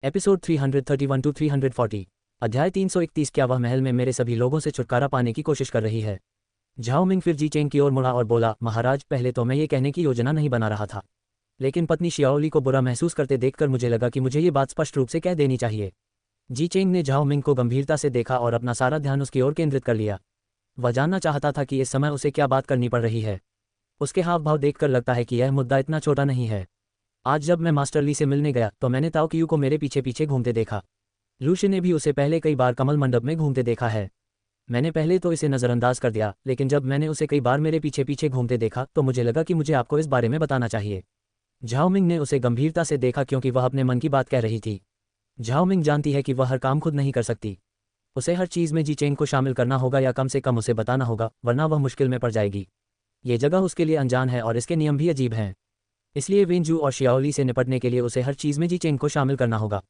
Episode 331 to 340। अध्याय 331। क्या वह महल में मेरे सभी लोगों से छुटकारा पाने की कोशिश कर रही है? झाओ मिंग फिर जी चेंग की ओर मुड़ा और बोला, महाराज, पहले तो मैं ये कहने की योजना नहीं बना रहा था, लेकिन पत्नी शियाओली को बुरा महसूस करते देखकर मुझे लगा कि मुझे ये बात स्पष्ट रूप से कह देनी चाहिए। जी चेंग ने झाओ मिंग को गंभीरता से देखा और अपना सारा ध्यान उसकी ओर केंद्रित कर लिया। वह जानना चाहता था कि इस समय उसे क्या बात करनी पड़ रही है। उसके हाव भाव देखकर लगता है कि यह मुद्दा इतना छोटा नहीं है। आज जब मैं मास्टर ली से मिलने गया तो मैंने ताओ कियू को मेरे पीछे पीछे घूमते देखा। लूशी ने भी उसे पहले कई बार कमल मंडप में घूमते देखा है। मैंने पहले तो इसे नज़रअंदाज कर दिया, लेकिन जब मैंने उसे कई बार मेरे पीछे पीछे घूमते देखा तो मुझे लगा कि मुझे आपको इस बारे में बताना चाहिए। झाओ मिंग ने उसे गंभीरता से देखा क्योंकि वह अपने मन की बात कह रही थी। झाओ मिंग जानती है कि वह हर काम खुद नहीं कर सकती। उसे हर चीज़ में जी चेंग को शामिल करना होगा या कम से कम उसे बताना होगा, वरना वह मुश्किल में पड़ जाएगी। ये जगह उसके लिए अनजान है और इसके नियम भी अजीब हैं। इसलिए वेंजू और शियाओली से निपटने के लिए उसे हर चीज़ में जी चेंग को शामिल करना होगा।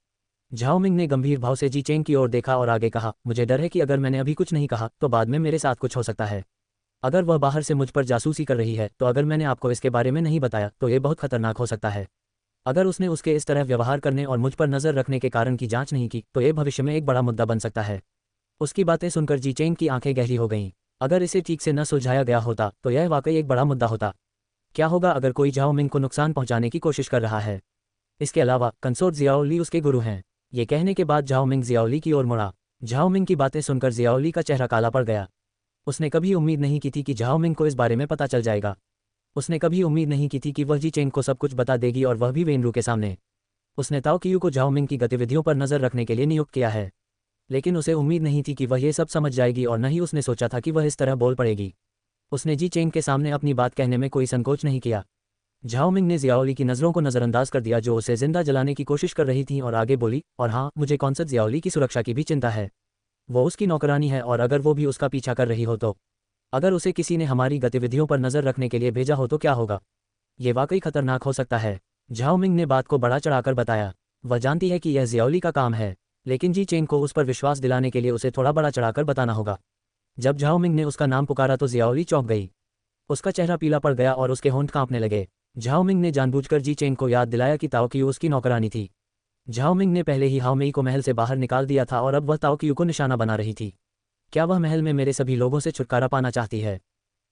झाओ मिंग ने गंभीर भाव से जी चेंग की ओर देखा और आगे कहा, मुझे डर है कि अगर मैंने अभी कुछ नहीं कहा तो बाद में मेरे साथ कुछ हो सकता है। अगर वह बाहर से मुझ पर जासूसी कर रही है तो अगर मैंने आपको इसके बारे में नहीं बताया तो ये बहुत खतरनाक हो सकता है। अगर उसने उसके इस तरह व्यवहार करने और मुझ पर नज़र रखने के कारण की जांच नहीं की तो ये भविष्य में एक बड़ा मुद्दा बन सकता है। उसकी बातें सुनकर जी चेंग की आंखें गहरी हो गईं। अगर इसे ठीक से न सुलझाया गया होता तो यह वाकई एक बड़ा मुद्दा होता। क्या होगा अगर कोई झाओ मिंग को नुकसान पहुंचाने की कोशिश कर रहा है? इसके अलावा कंसोर्ट जियाओली उसके गुरु हैं। ये कहने के बाद झाओ मिंग जियाओली की ओर मुड़ा। झाओ मिंग की बातें सुनकर जियाओली का चेहरा काला पड़ गया। उसने कभी उम्मीद नहीं की थी कि झाओ मिंग को इस बारे में पता चल जाएगा। उसने कभी उम्मीद नहीं की थी कि वह जी चेंग को सब कुछ बता देगी, और वह भी वेनरू के सामने। उसने ताओ कियू को झाओ मिंग की गतिविधियों पर नजर रखने के लिए नियुक्त किया है, लेकिन उसे उम्मीद नहीं थी कि वह ये सब समझ जाएगी, और न ही उसने सोचा था कि वह इस तरह बोल पड़ेगी। उसने जी चेंग के सामने अपनी बात कहने में कोई संकोच नहीं किया। झाओ मिंग ने जियाओली की नज़रों को नज़रअंदाज कर दिया जो उसे जिंदा जलाने की कोशिश कर रही थीं, और आगे बोली, और हाँ, मुझे कॉन्सर्ट जियाओली की सुरक्षा की भी चिंता है। वो उसकी नौकरानी है, और अगर वो भी उसका पीछा कर रही हो तो अगर उसे किसी ने हमारी गतिविधियों पर नज़र रखने के लिए भेजा हो तो क्या होगा? ये वाकई खतरनाक हो सकता है। झाओ मिंग ने बात को बढ़ा चढ़ाकर बताया। वह जानती है कि यह जियाओली का काम है, लेकिन जी चेंग को उस पर विश्वास दिलाने के लिए उसे थोड़ा बड़ा चढ़ाकर बताना होगा। जब झाओ मिंग ने उसका नाम पुकारा तो जियाओली चौंक गई। उसका चेहरा पीला पड़ गया और उसके होंठ कांपने लगे। झाओ मिंग ने जानबूझकर जी चेंग को याद दिलाया कि ताओ कियू उसकी नौकरानी थी। झाओ मिंग ने पहले ही हाओ मेई को महल से बाहर निकाल दिया था और अब वह ताओ कियू को निशाना बना रही थी। क्या वह महल में मेरे सभी लोगों से छुटकारा पाना चाहती है?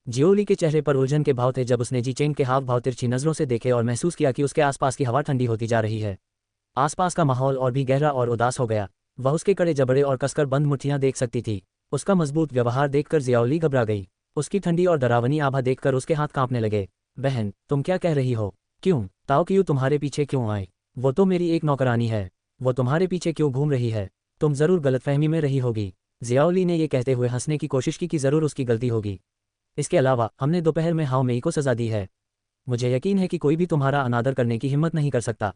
जियोली के चेहरे पर उलझन के भाव थे जब उसने जी चेंग के हाव भाव तिरछी नज़रों से देखे और महसूस किया कि उसके आसपास की हवा ठंडी होती जा रही है। आसपास का माहौल और भी गहरा और उदास हो गया। वह उसके कड़े जबड़े और कसकर बंद मुट्ठियां देख सकती थी। उसका मजबूत व्यवहार देखकर जियाओली घबरा गई। उसकी ठंडी और डरावनी आभा देखकर उसके हाथ कांपने लगे। बहन, तुम क्या कह रही हो? क्यों? ताओ कियू तुम्हारे पीछे क्यों आए? वो तो मेरी एक नौकरानी है। वो तुम्हारे पीछे क्यों घूम रही है? तुम जरूर गलतफहमी में रही होगी। जियाओली ने यह कहते हुए हंसने की कोशिश की कि जरूर उसकी गलती होगी। इसके अलावा हमने दोपहर में हाओ मेई को सजा दी है। मुझे यकीन है कि कोई भी तुम्हारा अनादर करने की हिम्मत नहीं कर सकता।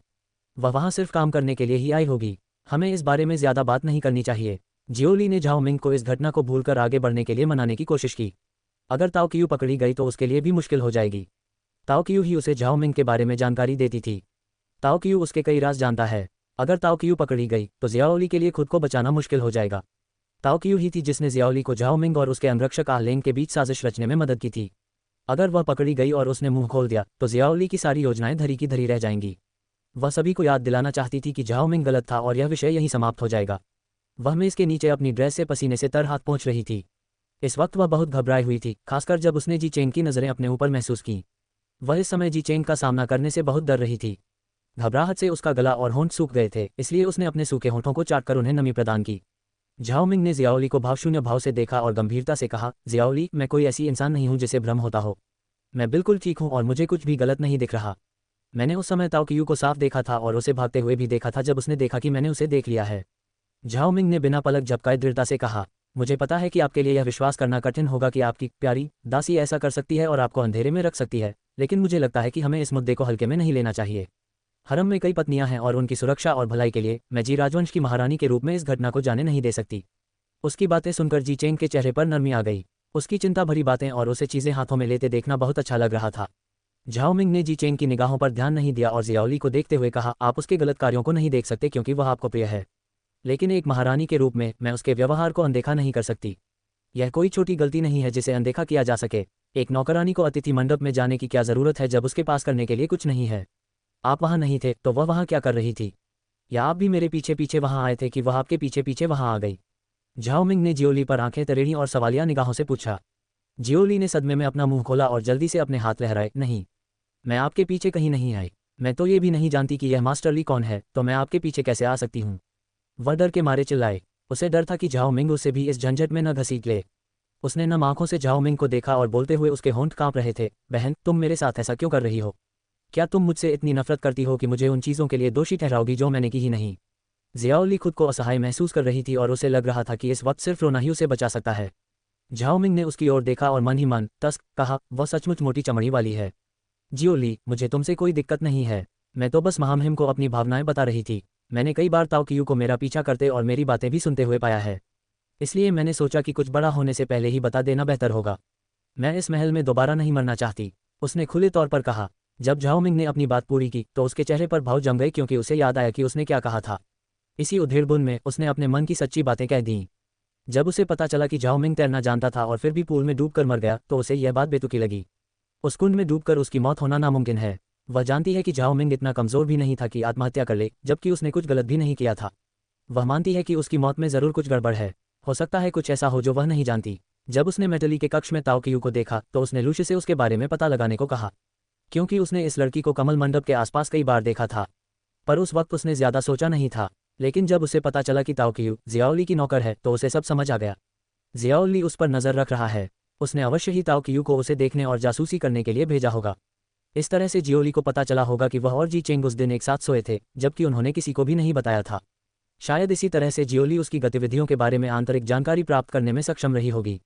वह वहाँ सिर्फ काम करने के लिए ही आई होगी। हमें इस बारे में ज़्यादा बात नहीं करनी चाहिए। जियोली ने झाओ मिंग को इस घटना को भूलकर आगे बढ़ने के लिए मनाने की कोशिश की। अगर ताओ कियू पकड़ी गई तो उसके लिए भी मुश्किल हो जाएगी। ताओ कियू ही उसे झाओ मिंग के बारे में जानकारी देती थी। ताओ कियू उसके कई राज जानता है। अगर ताओ कियू पकड़ी गई तो जियाओली के लिए खुद को बचाना मुश्किल हो जाएगा। ताओ कियू ही थी जिसने जियाओली को झाओ मिंग और उसके अंगरक्षक आहलेंग के बीच साजिश रचने में मदद की थी। अगर वह पकड़ी गई और उसने मुंह खोल दिया तो जियाओली की सारी योजनाएं धरी की धरी रह जाएंगी। वह सभी को याद दिलाना चाहती थी कि झाओ मिंग गलत था और यह विषय यहीं समाप्त हो जाएगा। वह मेज के नीचे अपनी ड्रेस से पसीने से तर हाथ पहुंच रही थी। इस वक्त वह बहुत घबराई हुई थी, खासकर जब उसने जी चेंग की नज़रें अपने ऊपर महसूस की। वह इस समय जी चेंग का सामना करने से बहुत डर रही थी। घबराहट से उसका गला और होंठ सूख गए थे, इसलिए उसने अपने सूखे होंठों को चाटकर उन्हें नमी प्रदान की। झाओ मिंग ने जियाओली को भावशून्य भाव से देखा और गंभीरता से कहा, जियाओली, मैं कोई ऐसी इंसान नहीं हूं जिसे भ्रम होता हो। मैं बिल्कुल ठीक हूं और मुझे कुछ भी गलत नहीं दिख रहा। मैंने उस समय ताओ कियू को साफ देखा था और उसे भागते हुए भी देखा था जब उसने देखा कि मैंने उसे देख लिया है। झाओ मिंग ने बिना पलक झपकाए दृढ़ता से कहा, मुझे पता है कि आपके लिए यह विश्वास करना कठिन होगा कि आपकी प्यारी दासी ऐसा कर सकती है और आपको अंधेरे में रख सकती है, लेकिन मुझे लगता है कि हमें इस मुद्दे को हल्के में नहीं लेना चाहिए। हरम में कई पत्नियां हैं और उनकी सुरक्षा और भलाई के लिए मैं जी राजवंश की महारानी के रूप में इस घटना को जाने नहीं दे सकती। उसकी बातें सुनकर जी चेंग के चेहरे पर नरमी आ गई। उसकी चिंता भरी बातें और उसे चीज़ें हाथों में लेते देखना बहुत अच्छा लग रहा था। झाओ मिंग ने जी चेंग की निगाहों पर ध्यान नहीं दिया और जियाओली को देखते हुए कहा, आप उसके गलत कार्यों को नहीं देख सकते क्योंकि वह आपको प्रिय है, लेकिन एक महारानी के रूप में मैं उसके व्यवहार को अनदेखा नहीं कर सकती। यह कोई छोटी गलती नहीं है जिसे अनदेखा किया जा सके। एक नौकरानी को अतिथि मंडप में जाने की क्या ज़रूरत है जब उसके पास करने के लिए कुछ नहीं है? आप वहाँ नहीं थे तो वह वहाँ क्या कर रही थी? या आप भी मेरे पीछे पीछे वहां आए थे कि वह आपके पीछे पीछे वहां आ गई? झाओ मिंग ने जियोली पर आंखें तरेड़ी और सवालिया निगाहों से पूछा। जियोली ने सदमे में अपना मुंह खोला और जल्दी से अपने हाथ लहराए। नहीं, मैं आपके पीछे कहीं नहीं आई। मैं तो ये भी नहीं जानती कि यह मास्टर ली कौन है, तो मैं आपके पीछे कैसे आ सकती हूँ? वह डर के मारे चिल्लाए। उसे डर था कि झाओ मिंग उसे भी इस झंझट में न घसीट ले। उसने नम आंखों से झाओ मिंग को देखा और बोलते हुए उसके होंठ कांप रहे थे, बहन तुम मेरे साथ ऐसा क्यों कर रही हो? क्या तुम मुझसे इतनी नफरत करती हो कि मुझे उन चीज़ों के लिए दोषी ठहराओगी जो मैंने की ही नहीं? जियाओली खुद को असहाय महसूस कर रही थी और उसे लग रहा था कि इस वक्त सिर्फ रोना ही उसे बचा सकता है। झाओ मिंग ने उसकी ओर देखा और मन ही मन तस्क कहा, वह सचमुच मोटी चमड़ी वाली है। जियोली, मुझे तुमसे कोई दिक्कत नहीं है। मैं तो बस महामहिम को अपनी भावनाएं बता रही थी। मैंने कई बार ताओ कियू को मेरा पीछा करते और मेरी बातें भी सुनते हुए पाया है। इसलिए मैंने सोचा कि कुछ बड़ा होने से पहले ही बता देना बेहतर होगा। मैं इस महल में दोबारा नहीं मरना चाहती, उसने खुले तौर पर कहा। जब झाओ मिंग ने अपनी बात पूरी की तो उसके चेहरे पर भाव जम गए, क्योंकि उसे याद आया कि उसने क्या कहा था। इसी उधेड़बुन में उसने अपने मन की सच्ची बातें कह दीं। जब उसे पता चला कि झाओ मिंग तैरना जानता था और फिर भी पूल में डूबकर मर गया, तो उसे यह बात बेतुकी लगी। उस कुंड में डूबकर उसकी मौत होना नामुमकिन है। वह जानती है कि झाओ मिंग इतना कमजोर भी नहीं था कि आत्महत्या कर ले, जबकि उसने कुछ गलत भी नहीं किया था। वह मानती है कि उसकी मौत में जरूर कुछ गड़बड़ है। हो सकता है कुछ ऐसा हो जो वह नहीं जानती। जब उसने मेटली के कक्ष में ताओ कियू को देखा तो उसने लूशी से उसके बारे में पता लगाने को कहा, क्योंकि उसने इस लड़की को कमल मंडप के आसपास कई बार देखा था। पर उस वक्त उसने ज्यादा सोचा नहीं था। लेकिन जब उसे पता चला कि ताओ कियू जियाओली की नौकर है तो उसे सब समझ आ गया। जियाओली उस पर नजर रख रहा है। उसने अवश्य ही ताओ कियू को उसे देखने और जासूसी करने के लिए भेजा होगा। इस तरह से जियोली को पता चला होगा कि वह और जी चेंग उस दिन एक साथ सोए थे, जबकि उन्होंने किसी को भी नहीं बताया था। शायद इसी तरह से जियोली उसकी गतिविधियों के बारे में आंतरिक जानकारी प्राप्त करने में सक्षम रही होगी।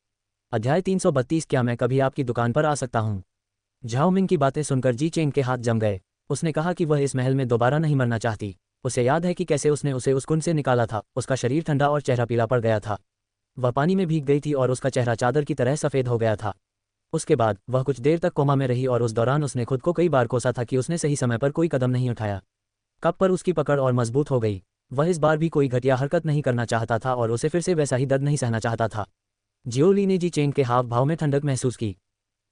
अध्याय 332, क्या मैं कभी आपकी दुकान पर आ सकता हूँ? झाओ मिंग की बातें सुनकर जी चेंग के हाथ जम गए। उसने कहा कि वह इस महल में दोबारा नहीं मरना चाहती। उसे याद है कि कैसे उसने उसे उस कुंड से निकाला था। उसका शरीर ठंडा और चेहरा पीला पड़ गया था। वह पानी में भीग गई थी और उसका चेहरा चादर की तरह सफ़ेद हो गया था। उसके बाद वह कुछ देर तक कोमा में रही और उस दौरान उसने खुद को कई बार कोसा था कि उसने सही समय पर कोई कदम नहीं उठाया। कब पर उसकी पकड़ और मजबूत हो गई। वह इस बार भी कोई घटिया हरकत नहीं करना चाहता था और उसे फिर से वैसा ही दर्द नहीं सहना चाहता था। जियोली ने जी चेंग के हाव भाव में ठंडक महसूस की।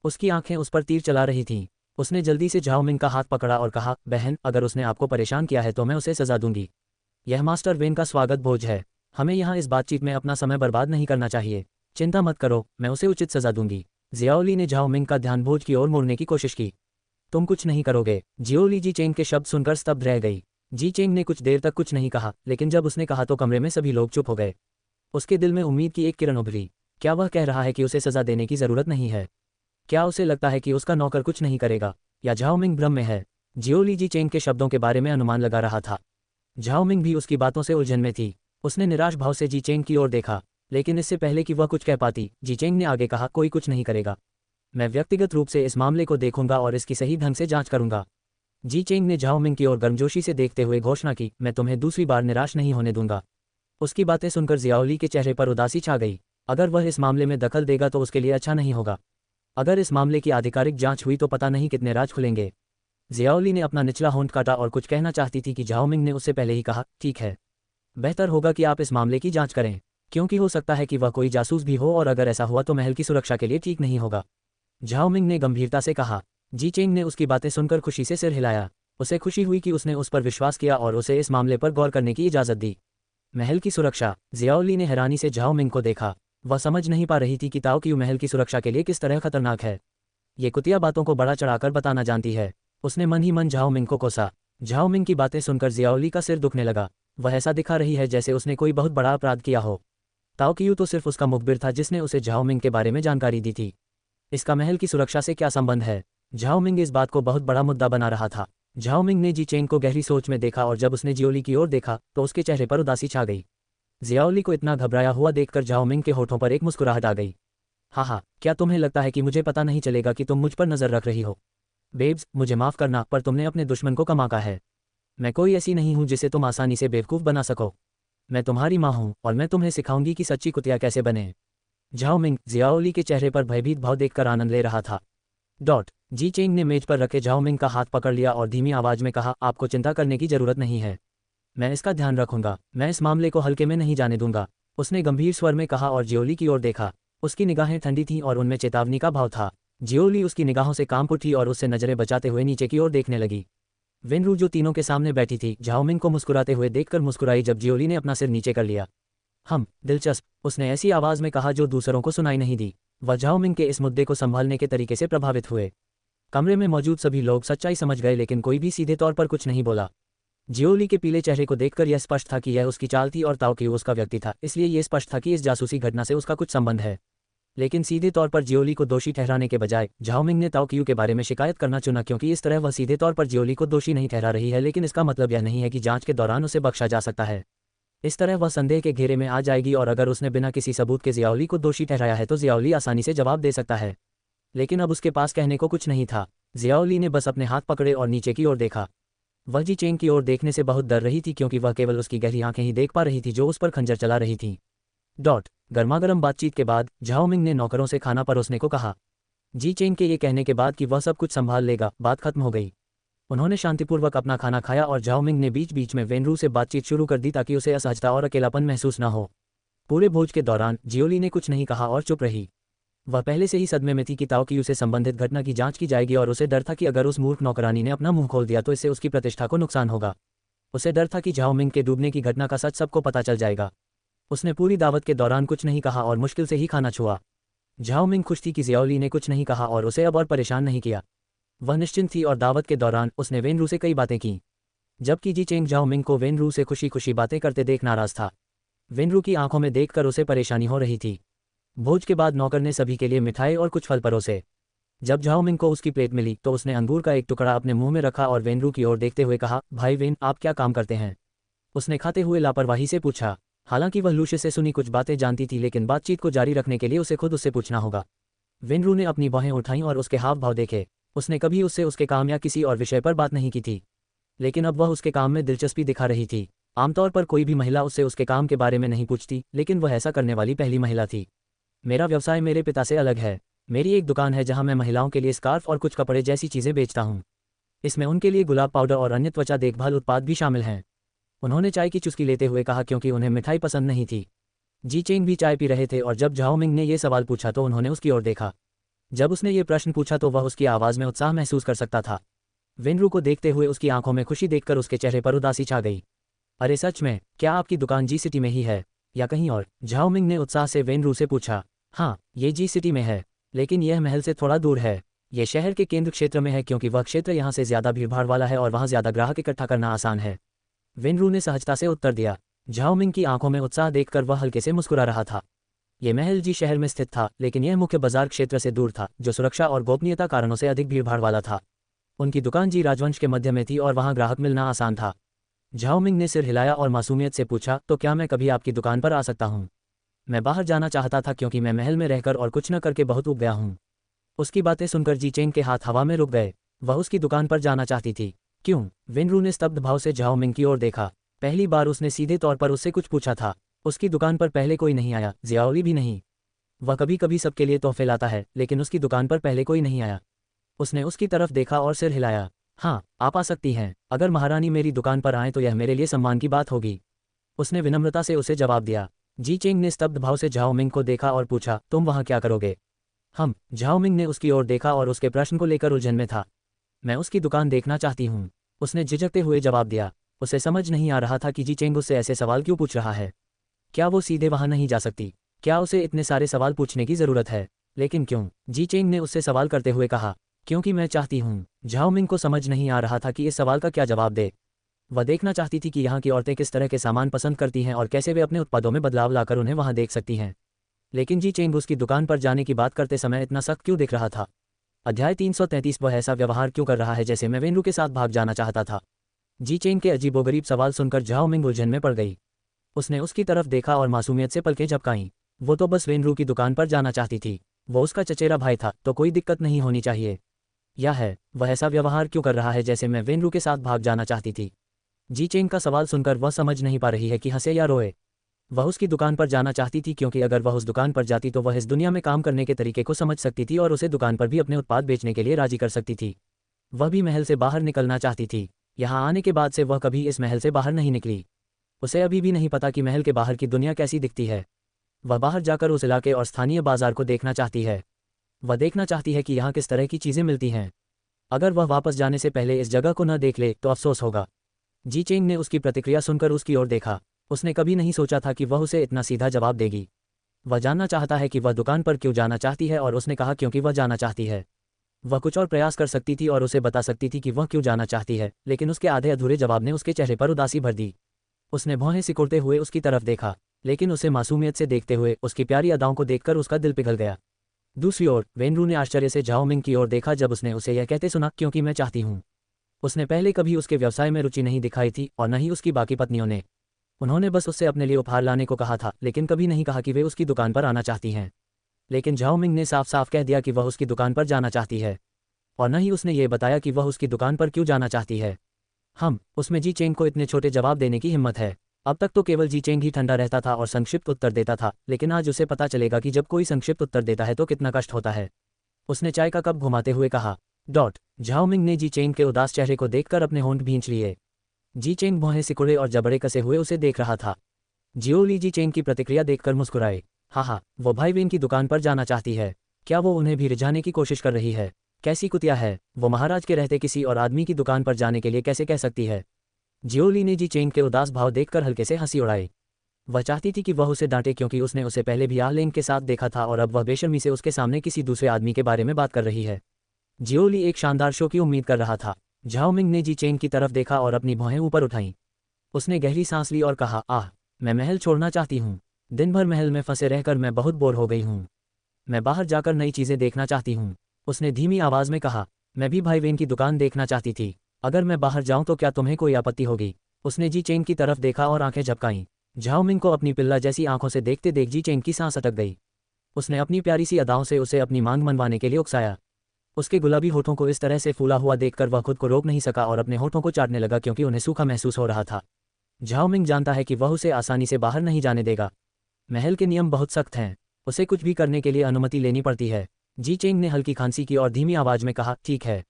उसकी आंखें उस पर तीर चला रही थीं। उसने जल्दी से झाओ मिंग का हाथ पकड़ा और कहा, बहन अगर उसने आपको परेशान किया है तो मैं उसे सजा दूंगी। यह मास्टर वेन का स्वागत भोज है। हमें यहाँ इस बातचीत में अपना समय बर्बाद नहीं करना चाहिए। चिंता मत करो, मैं उसे उचित सजा दूंगी। जियाओली ने झाओ मिंग का ध्यान भोज की ओर मोड़ने की कोशिश की। तुम कुछ नहीं करोगे? जियोली जी चेंग के शब्द सुनकर स्तब्ध रह गई। जी चेंग ने कुछ देर तक कुछ नहीं कहा, लेकिन जब उसने कहा तो कमरे में सभी लोग चुप हो गए। उसके दिल में उम्मीद की एक किरण उभरी। क्या वह कह रहा है कि उसे सजा देने की जरूरत नहीं है? क्या उसे लगता है कि उसका नौकर कुछ नहीं करेगा? या झाओ मिंग भ्रम में है? जियोली जी चेंग के शब्दों के बारे में अनुमान लगा रहा था। झाओ मिंग भी उसकी बातों से उलझन में थी। उसने निराश भाव से जी चेंग की ओर देखा, लेकिन इससे पहले कि वह कुछ कह पाती, जी चेंग ने आगे कहा, कोई कुछ नहीं करेगा। मैं व्यक्तिगत रूप से इस मामले को देखूंगा और इसकी सही ढंग से जांच करूंगा। जी चेंग ने झाओ मिंग की ओर गर्मजोशी से देखते हुए घोषणा की, मैं तुम्हें दूसरी बार निराश नहीं होने दूंगा। उसकी बातें सुनकर जियाओली के चेहरे पर उदासी छा गई। अगर वह इस मामले में दखल देगा तो उसके लिए अच्छा नहीं होगा। अगर इस मामले की आधिकारिक जांच हुई तो पता नहीं कितने राज खुलेंगे। जियाओली ने अपना निचला होंठ काटा और कुछ कहना चाहती थी कि झाओ मिंग ने उससे पहले ही कहा, ठीक है, बेहतर होगा कि आप इस मामले की जांच करें, क्योंकि हो सकता है कि वह कोई जासूस भी हो और अगर ऐसा हुआ तो महल की सुरक्षा के लिए ठीक नहीं होगा। झाओ मिंग ने गंभीरता से कहा। जी चेंग ने उसकी बातें सुनकर खुशी से सिर हिलाया। उसे खुशी हुई कि उसने उस पर विश्वास किया और उसे इस मामले पर गौर करने की इजाज़त दी। महल की सुरक्षा? जियाओली ने हैरानी से झाओ मिंग को देखा। वह समझ नहीं पा रही थी कि ताओ कियू महल की सुरक्षा के लिए किस तरह खतरनाक है। ये कुतिया बातों को बड़ा चढ़ाकर बताना जानती है। उसने मन ही मन झाओ मिंग को कोसा। झाओ मिंग की बातें सुनकर जियाओली का सिर दुखने लगा। वह ऐसा दिखा रही है जैसे उसने कोई बहुत बड़ा अपराध किया हो। ताओ कियू तो सिर्फ उसका मुखबिर था जिसने उसे झाओ मिंग के बारे में जानकारी दी थी। इसका महल की सुरक्षा से क्या संबंध है? झाओ मिंग इस बात को बहुत बड़ा मुद्दा बना रहा था। झाओ मिंग ने जी चेंग को गहरी सोच में देखा और जब उसने जियोली की ओर देखा तो उसके चेहरे पर उदासी छा गई। जियाओली को इतना घबराया हुआ देखकर झाओ मिंग के होठों पर एक मुस्कुराहट आ गई। हाँ, क्या तुम्हें लगता है कि मुझे पता नहीं चलेगा कि तुम मुझ पर नजर रख रही हो? बेब्स, मुझे माफ करना, पर तुमने अपने दुश्मन को कम आंका है। मैं कोई ऐसी नहीं हूं जिसे तुम आसानी से बेवकूफ़ बना सको। मैं तुम्हारी माँ हूं और मैं तुम्हें सिखाऊंगी कि सच्ची कुतिया कैसे बने। झाओ मिंग जियाओली के चेहरे पर भयभीत भाव देखकर आनंद ले रहा था। जी चेंग ने मेज पर रखे झाओ मिंग का हाथ पकड़ लिया और धीमी आवाज में कहा, आपको चिंता करने की जरूरत नहीं है। मैं इसका ध्यान रखूंगा। मैं इस मामले को हल्के में नहीं जाने दूंगा। उसने गंभीर स्वर में कहा और जियोली की ओर देखा। उसकी निगाहें ठंडी थीं और उनमें चेतावनी का भाव था। जियोली उसकी निगाहों से कांप उठी और उससे नजरें बचाते हुए नीचे की ओर देखने लगी। वेनरू जो तीनों के सामने बैठी थी, झाओमिंग को मुस्कुराते हुए देखकर मुस्कुराई जब जियोली ने अपना सिर नीचे कर लिया। दिलचस्प, उसने ऐसी आवाज़ में कहा जो दूसरों को सुनाई नहीं दी। वह झाओमिंग के इस मुद्दे को संभालने के तरीके से प्रभावित हुए। कमरे में मौजूद सभी लोग सच्चाई समझ गए, लेकिन कोई भी सीधे तौर पर कुछ नहीं बोला। जियोली के पीले चेहरे को देखकर यह स्पष्ट था कि यह उसकी चाल थी और ताओक्यू उसका व्यक्ति था, इसलिए यह स्पष्ट था कि इस जासूसी घटना से उसका कुछ संबंध है। लेकिन सीधे तौर पर जियोली को दोषी ठहराने के बजाय झाओमिंग ने ताओक्यू के बारे में शिकायत करना चुना, क्योंकि इस तरह वह सीधे तौर पर जियोली को दोषी नहीं ठहरा रही है, लेकिन इसका मतलब यह नहीं है कि जांच के दौरान उसे बख्शा जा सकता है। इस तरह वह संदेह के घेरे में आ जाएगी और अगर उसने बिना किसी सबूत के जियाओली को दोषी ठहराया है तो जियाओली आसानी से जवाब दे सकता है। लेकिन अब उसके पास कहने को कुछ नहीं था। जियाओली ने बस अपने हाथ पकड़े और नीचे की ओर देखा। वह जी चेंग की ओर देखने से बहुत डर रही थी, क्योंकि वह केवल उसकी गहरी आंखें ही देख पा रही थी जो उस पर खंजर चला रही थी। गर्मागरम बातचीत के बाद झाओमिंग ने नौकरों से खाना परोसने को कहा। जी चेंग के ये कहने के बाद कि वह सब कुछ संभाल लेगा, बात खत्म हो गई। उन्होंने शांतिपूर्वक अपना खाना खाया और झाओमिंग ने बीच बीच में वेनरू से बातचीत शुरू कर दी ताकि उसे असहजता और अकेलापन महसूस न हो। पूरे भोज के दौरान जियोली ने कुछ नहीं कहा और चुप रही। वह पहले से ही सदमे में थी कि ताओक्यू से संबंधित घटना की जांच की जाएगी और उसे डर था कि अगर उस मूर्ख नौकरानी ने अपना मुंह खोल दिया तो इससे उसकी प्रतिष्ठा को नुकसान होगा। उसे डर था कि झाओमिंग के डूबने की घटना का सच सबको पता चल जाएगा। उसने पूरी दावत के दौरान कुछ नहीं कहा और मुश्किल से ही खाना छुआ। झाओमिंग खुश थी कि जियाओली ने कुछ नहीं कहा और उसे अब और परेशान नहीं किया। वह निश्चिंत थी और दावत के दौरान उसने वेनरू से कई बातें की, जबकि जी चेंग झाओमिंग को वेनरू से खुशी खुशी बातें करते देख नाराज था। वेनरू की आंखों में देखकर उसे परेशानी हो रही थी। भोज के बाद नौकर ने सभी के लिए मिठाई और कुछ फल परोसे। जब झाओमिंग को उसकी प्लेट मिली तो उसने अंगूर का एक टुकड़ा अपने मुंह में रखा और वेनरू की ओर देखते हुए कहा, भाई वेन, आप क्या काम करते हैं? उसने खाते हुए लापरवाही से पूछा। हालांकि वह लूशे से सुनी कुछ बातें जानती थी, लेकिन बातचीत को जारी रखने के लिए उसे खुद उससे पूछना होगा। वेनरू ने अपनी बाहें उठाईं और उसके हाव भाव देखे। उसने कभी उससे उसके काम या किसी और विषय पर बात नहीं की थी, लेकिन अब वह उसके काम में दिलचस्पी दिखा रही थी। आमतौर पर कोई भी महिला उससे उसके काम के बारे में नहीं पूछती, लेकिन वह ऐसा करने वाली पहली महिला थी। मेरा व्यवसाय मेरे पिता से अलग है। मेरी एक दुकान है जहां मैं महिलाओं के लिए स्कार्फ और कुछ कपड़े जैसी चीज़ें बेचता हूं। इसमें उनके लिए गुलाब पाउडर और अन्य त्वचा देखभाल उत्पाद भी शामिल हैं। उन्होंने चाय की चुस्की लेते हुए कहा, क्योंकि उन्हें मिठाई पसंद नहीं थी। जी चेंग भी चाय पी रहे थे और जब झाओमिंग ने यह सवाल पूछा तो उन्होंने उसकी ओर देखा। जब उसने ये प्रश्न पूछा तो वह उसकी आवाज़ में उत्साह महसूस कर सकता था। वेनरू को देखते हुए उसकी आंखों में खुशी देखकर उसके चेहरे पर उदासी छा गई। अरे सच में, क्या आपकी दुकान जी सिटी में ही है या कहीं और? झाओमिंग ने उत्साह से वेनरू से पूछा। हाँ, ये जी सिटी में है, लेकिन यह महल से थोड़ा दूर है। यह शहर के केंद्र क्षेत्र में है, क्योंकि वह क्षेत्र यहाँ से ज़्यादा भीड़भाड़ वाला है और वहाँ ज़्यादा ग्राहक इकट्ठा करना आसान है। वेनरू ने सहजता से उत्तर दिया। झाओमिंग की आंखों में उत्साह देखकर वह हल्के से मुस्कुरा रहा था। यह महल जी शहर में स्थित था, लेकिन यह मुख्य बाजार क्षेत्र से दूर था, जो सुरक्षा और गोपनीयता कारणों से अधिक भीड़भाड़ वाला था। उनकी दुकान जी राजवंश के मध्य में थी और वहाँ ग्राहक मिलना आसान था। झाओमिंग ने सिर हिलाया और मासूमियत से पूछा, तो क्या मैं कभी आपकी दुकान पर आ सकता हूँ? मैं बाहर जाना चाहता था, क्योंकि मैं महल में रहकर और कुछ न करके बहुत ऊब गया हूँ। उसकी बातें सुनकर जी चेंग के हाथ हवा में रुक गए। वह उसकी दुकान पर जाना चाहती थी। क्यों? वेनरू ने स्तब्ध भाव से झाओमिंग की ओर देखा। पहली बार उसने सीधे तौर पर उससे कुछ पूछा था। उसकी दुकान पर पहले कोई नहीं आया, जियाओली भी नहीं। वह कभी कभी सबके लिए तोहफे लाता है, लेकिन उसकी दुकान पर पहले कोई नहीं आया। उसने उसकी तरफ देखा और सिर हिलाया। हाँ, आप आ सकती हैं। अगर महारानी मेरी दुकान पर आए तो यह मेरे लिए सम्मान की बात होगी। उसने विनम्रता से उसे जवाब दिया। जी चेंग ने स्तब्ध भाव से झाओमिंग को देखा और पूछा, तुम वहाँ क्या करोगे? झाओमिंग ने उसकी ओर देखा और उसके प्रश्न को लेकर उलझन में था। मैं उसकी दुकान देखना चाहती हूँ, उसने झिझकते हुए जवाब दिया। उसे समझ नहीं आ रहा था कि जी चेंग उससे ऐसे सवाल क्यों पूछ रहा है। क्या वो सीधे वहाँ नहीं जा सकती? क्या उसे इतने सारे सवाल पूछने की ज़रूरत है? लेकिन क्यों? जी चेंग ने उससे सवाल करते हुए कहा, क्योंकि मैं चाहती हूँ। झाओमिंग को समझ नहीं आ रहा था कि इस सवाल का क्या जवाब दे। वह देखना चाहती थी कि यहाँ की औरतें किस तरह के सामान पसंद करती हैं और कैसे वे अपने उत्पादों में बदलाव लाकर उन्हें वहाँ देख सकती हैं। लेकिन जी चेंग उसकी दुकान पर जाने की बात करते समय इतना सख्त क्यों दिख रहा था? अध्याय 333। वह ऐसा व्यवहार क्यों कर रहा है जैसे मैं वेनरू के साथ भाग जाना चाहता था? जी चेंग के अजीबोगरीब सवाल सुनकर झाओमिंग उलझन में पड़ गई। उसने उसकी तरफ देखा और मासूमियत से पलकें झपकाईं। वो तो बस वेनरू की दुकान पर जाना चाहती थी। वो उसका चचेरा भाई था, तो कोई दिक्कत नहीं होनी चाहिए। या है, वह ऐसा व्यवहार क्यों कर रहा है जैसे मैं वेनरू के साथ भाग जाना चाहती थी? जी चेंग का सवाल सुनकर वह समझ नहीं पा रही है कि हंसे या रोए। वह उसकी दुकान पर जाना चाहती थी, क्योंकि अगर वह उस दुकान पर जाती तो वह इस दुनिया में काम करने के तरीके को समझ सकती थी और उसे दुकान पर भी अपने उत्पाद बेचने के लिए राजी कर सकती थी। वह भी महल से बाहर निकलना चाहती थी। यहाँ आने के बाद से वह कभी इस महल से बाहर नहीं निकली। उसे अभी भी नहीं पता कि महल के बाहर की दुनिया कैसी दिखती है। वह बाहर जाकर उस इलाके और स्थानीय बाजार को देखना चाहती है। वह देखना चाहती है कि यहाँ किस तरह की चीज़ें मिलती हैं। अगर वह वापस जाने से पहले इस जगह को न देख ले तो अफसोस होगा। जी चेंग ने उसकी प्रतिक्रिया सुनकर उसकी ओर देखा। उसने कभी नहीं सोचा था कि वह उसे इतना सीधा जवाब देगी। वह जानना चाहता है कि वह दुकान पर क्यों जाना चाहती है और उसने कहा क्योंकि वह जाना चाहती है। वह कुछ और प्रयास कर सकती थी और उसे बता सकती थी कि वह क्यों जाना चाहती है, लेकिन उसके आधे अधूरे जवाब ने उसके चेहरे पर उदासी भर दी। उसने भौहें सिकुड़ते हुए उसकी तरफ देखा, लेकिन उसे मासूमियत से देखते हुए उसकी प्यारी अदाओं को देखकर उसका दिल पिघल गया। दूसरी ओर वेनरू ने आश्चर्य से झाओ मिंग की ओर देखा जब उसने उसे यह कहते सुना, क्योंकि मैं चाहती हूँ। उसने पहले कभी उसके व्यवसाय में रुचि नहीं दिखाई थी और न ही उसकी बाकी पत्नियों ने। उन्होंने बस उससे अपने लिए उपहार लाने को कहा था, लेकिन कभी नहीं कहा कि वे उसकी दुकान पर आना चाहती हैं। लेकिन झाओ मिंग ने साफ साफ कह दिया कि वह उसकी दुकान पर जाना चाहती है, और न ही उसने ये बताया कि वह उसकी दुकान पर क्यों जाना चाहती है। उसमें जी चेंग को इतने छोटे जवाब देने की हिम्मत है। अब तक तो केवल जी चेंग ही ठंडा रहता था और संक्षिप्त उत्तर देता था, लेकिन आज उसे पता चलेगा कि जब कोई संक्षिप्त उत्तर देता है तो कितना कष्ट होता है। उसने चाय का कप घुमाते हुए कहा। झाओ मिंग ने जी चेंग के उदास चेहरे को देखकर अपने होंठ भींच लिए। जी चेंग भौहें सिकुड़े और जबड़े कसे हुए उसे देख रहा था। जियोली जी चेंग की प्रतिक्रिया देखकर मुस्कुराए। हाँ, वो भाई वेन की दुकान पर जाना चाहती है। क्या वो उन्हें भी रिझाने की कोशिश कर रही है? कैसी कुतिया है, वो महाराज के रहते किसी और आदमी की दुकान पर जाने के लिए कैसे कह सकती है? जियोली ने जी चेंग के उदास भाव देखकर हल्के से हंसी उड़ाई। वह चाहती थी कि वह उसे डांटे क्योंकि उसने उसे पहले भी आलेंग के साथ देखा था और अब वह बेशर्मी से उसके सामने किसी दूसरे आदमी के बारे में बात कर रही है। जियोली एक शानदार शो की उम्मीद कर रहा था। झाओ मिंग ने जी चेंग की तरफ देखा और अपनी भौहें ऊपर उठाईं। उसने गहरी सांस ली और कहा, मैं महल छोड़ना चाहती हूँ। दिन भर महल में फंसे रहकर मैं बहुत बोर हो गई हूँ। मैं बाहर जाकर नई चीज़ें देखना चाहती हूँ। उसने धीमी आवाज़ में कहा। मैं भी भाई वेन की दुकान देखना चाहती थी। अगर मैं बाहर जाऊं तो क्या तुम्हें कोई आपत्ति होगी? उसने जी चेंग की तरफ देखा और आंखें झपकाईं। झाओ मिंग को अपनी पिल्ला जैसी आंखों से देखते देख जी चेंग की सांस अटक गई। उसने अपनी प्यारी सी अदाओं से उसे अपनी मांग मनवाने के लिए उकसाया। उसके गुलाबी होठों को इस तरह से फूला हुआ देखकर वह खुद को रोक नहीं सका और अपने होठों को चाटने लगा क्योंकि उन्हें सूखा महसूस हो रहा था। झाओ मिंग जानता है कि वह उसे आसानी से बाहर नहीं जाने देगा। महल के नियम बहुत सख्त हैं। उसे कुछ भी करने के लिए अनुमति लेनी पड़ती है। जी चेंग ने हल्की खांसी की और धीमी आवाज में कहा, ठीक है,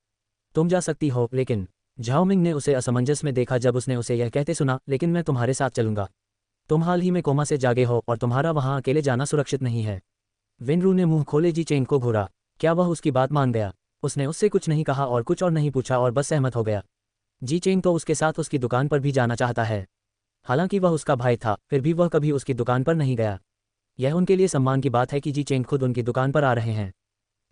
तुम जा सकती हो, लेकिन। झाओ मिंग ने उसे असमंजस में देखा जब उसने उसे यह कहते सुना, लेकिन मैं तुम्हारे साथ चलूंगा। तुम हाल ही में कोमा से जागे हो और तुम्हारा वहां अकेले जाना सुरक्षित नहीं है। वेनरू ने मुंह खोले जी चेंग को घूरा। क्या वह उसकी बात मान गया? उसने उससे कुछ नहीं कहा और कुछ और नहीं पूछा और बस सहमत हो गया। जी चेंग तो उसके साथ उसकी दुकान पर भी जाना चाहता है। हालांकि वह उसका भाई था, फिर भी वह कभी उसकी दुकान पर नहीं गया। यह उनके लिए सम्मान की बात है कि जी चेंग खुद उनकी दुकान पर आ रहे हैं।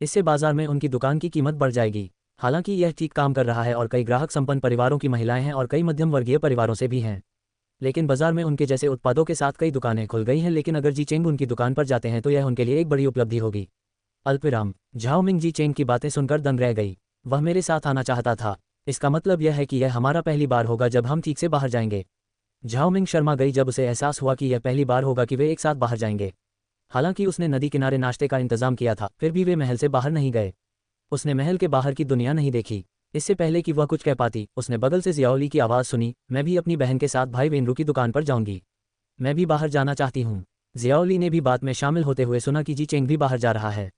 इससे बाजार में उनकी दुकान की कीमत बढ़ जाएगी। हालांकि यह ठीक काम कर रहा है और कई ग्राहक संपन्न परिवारों की महिलाएं हैं और कई मध्यम वर्गीय परिवारों से भी हैं। लेकिन बाजार में उनके जैसे उत्पादों के साथ कई दुकानें खुल गई हैं, लेकिन अगर जी चेंग उनकी दुकान पर जाते हैं तो यह उनके लिए एक बड़ी उपलब्धि होगी। अल्पविराम। झाओ मिंग जी चेंग की बातें सुनकर दंग रह गई। वह मेरे साथ आना चाहता था। इसका मतलब यह है कि यह हमारा पहली बार होगा जब हम ठीक से बाहर जाएंगे। झाओ मिंग शर्मा गई जब उसे एहसास हुआ कि यह पहली बार होगा कि वे एक साथ बाहर जाएंगे। हालांकि उसने नदी किनारे नाश्ते का इंतजाम किया था, फिर भी वे महल से बाहर नहीं गए। उसने महल के बाहर की दुनिया नहीं देखी। इससे पहले कि वह कुछ कह पाती, उसने बगल से जियाओली की आवाज़ सुनी, मैं भी अपनी बहन के साथ भाई वेनरू की दुकान पर जाऊंगी। मैं भी बाहर जाना चाहती हूँ। जियाओली ने भी बात में शामिल होते हुए सुना कि जी चेंग भी बाहर जा रहा है।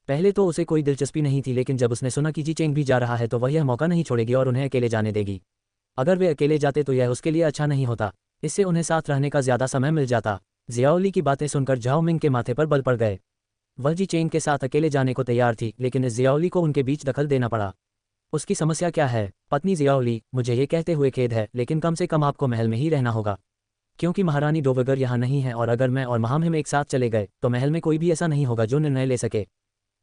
पहले तो उसे कोई दिलचस्पी नहीं थी, लेकिन जब उसने सुना कि जी चेंग भी जा रहा है तो वह यह मौका नहीं छोड़ेगी और उन्हें अकेले जाने देगी। अगर वे अकेले जाते तो यह उसके लिए अच्छा नहीं होता। इससे उन्हें साथ रहने का ज़्यादा समय मिल जाता। जियाओली की बातें सुनकर झाओ मिंग के माथे पर बल पड़ गए। वह जी चेंग के साथ अकेले जाने को तैयार थी, लेकिन इस जियाओली को उनके बीच दखल देना पड़ा। उसकी समस्या क्या है? पत्नी जियाओली, मुझे ये कहते हुए खेद है, लेकिन कम से कम आपको महल में ही रहना होगा, क्योंकि महारानी डोवगर यहाँ नहीं है और अगर मैं और महामहिम एक साथ चले गए तो महल में कोई भी ऐसा नहीं होगा जो निर्णय ले सके।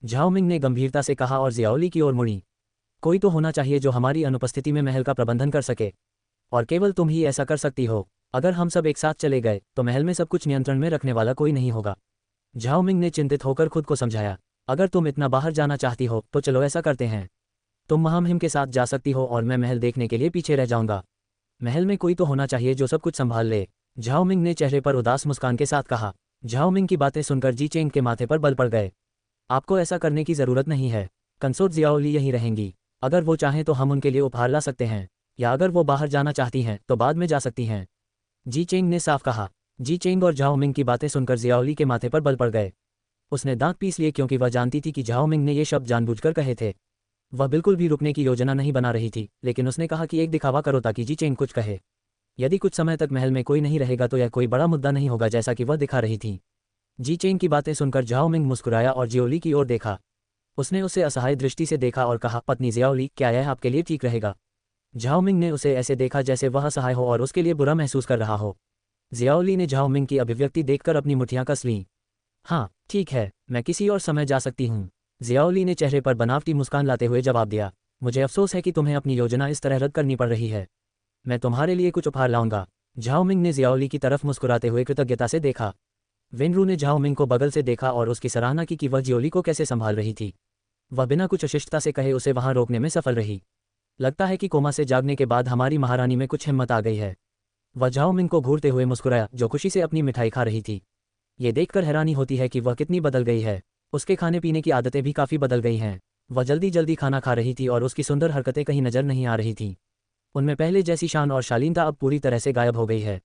झाओ मिंग ने गंभीरता से कहा और जियाओली की ओर मुड़ी। कोई तो होना चाहिए जो हमारी अनुपस्थिति में महल का प्रबंधन कर सके, और केवल तुम ही ऐसा कर सकती हो। अगर हम सब एक साथ चले गए तो महल में सब कुछ नियंत्रण में रखने वाला कोई नहीं होगा। झाओ मिंग ने चिंतित होकर खुद को समझाया। अगर तुम इतना बाहर जाना चाहती हो तो चलो ऐसा करते हैं। तुम महामहिम के साथ जा सकती हो और मैं महल देखने के लिए पीछे रह जाऊंगा। महल में कोई तो होना चाहिए जो सब कुछ संभाल ले। झाओ मिंग ने चेहरे पर उदास मुस्कान के साथ कहा। झाओ मिंग की बातें सुनकर जी चेंग के माथे पर बल पड़ गए। आपको ऐसा करने की ज़रूरत नहीं है। कंसोर्ट जियाओली यहीं रहेंगी। अगर वो चाहें तो हम उनके लिए उपहार ला सकते हैं, या अगर वो बाहर जाना चाहती हैं तो बाद में जा सकती हैं। जी चेंग ने साफ कहा। जी चेंग और झाओ मिंग की बातें सुनकर जियाओली के माथे पर बल पड़ गए। उसने दांत पीस लिए क्योंकि वह जानती थी कि झाओ मिंग ने ये शब्द जानबूझकर कहे थे। वह बिल्कुल भी रुकने की योजना नहीं बना रही थी, लेकिन उसने कहा कि एक दिखावा करो ताकि जी चेंग कुछ कहे। यदि कुछ समय तक महल में कोई नहीं रहेगा तो यह कोई बड़ा मुद्दा नहीं होगा जैसा कि वह दिखा रही थी। जी चेंग की बातें सुनकर झाओ मिंग मुस्कुराया और जियोली की ओर देखा। उसने उसे असहाय दृष्टि से देखा और कहा, पत्नी जियाओली, क्या यह आपके लिए ठीक रहेगा? झाओमिंग ने उसे ऐसे देखा जैसे वह असहाय हो और उसके लिए बुरा महसूस कर रहा हो। जियाओली ने झाओमिंग की अभिव्यक्ति देखकर अपनी मुठ्ठियां कस लीं। हाँ ठीक है, मैं किसी और समय जा सकती हूँ। जियाओली ने चेहरे पर बनावटी मुस्कान लाते हुए जवाब दिया। मुझे अफसोस है कि तुम्हें अपनी योजना इस तरह रद्द करनी पड़ रही है। मैं तुम्हारे लिए कुछ उपहार लाऊंगा। झाओमिंग ने जियाओली की तरफ मुस्कुराते हुए कृतज्ञता से देखा। वेनरू ने झाओमिंग को बगल से देखा और उसकी सराहना की कि वह जियोली को कैसे संभाल रही थी। वह बिना कुछ अशिष्टता से कहे उसे वहां रोकने में सफल रही। लगता है कि कोमा से जागने के बाद हमारी महारानी में कुछ हिम्मत आ गई है। वह झाओमिंग को घूरते हुए मुस्कुराया, जो खुशी से अपनी मिठाई खा रही थी। ये देखकर हैरानी होती है कि वह कितनी बदल गई है। उसके खाने पीने की आदतें भी काफ़ी बदल गई हैं। वह जल्दी जल्दी खाना खा रही थी और उसकी सुंदर हरकतें कहीं नजर नहीं आ रही थीं। उनमें पहले जैसी शान और शालीनता अब पूरी तरह से गायब हो गई है।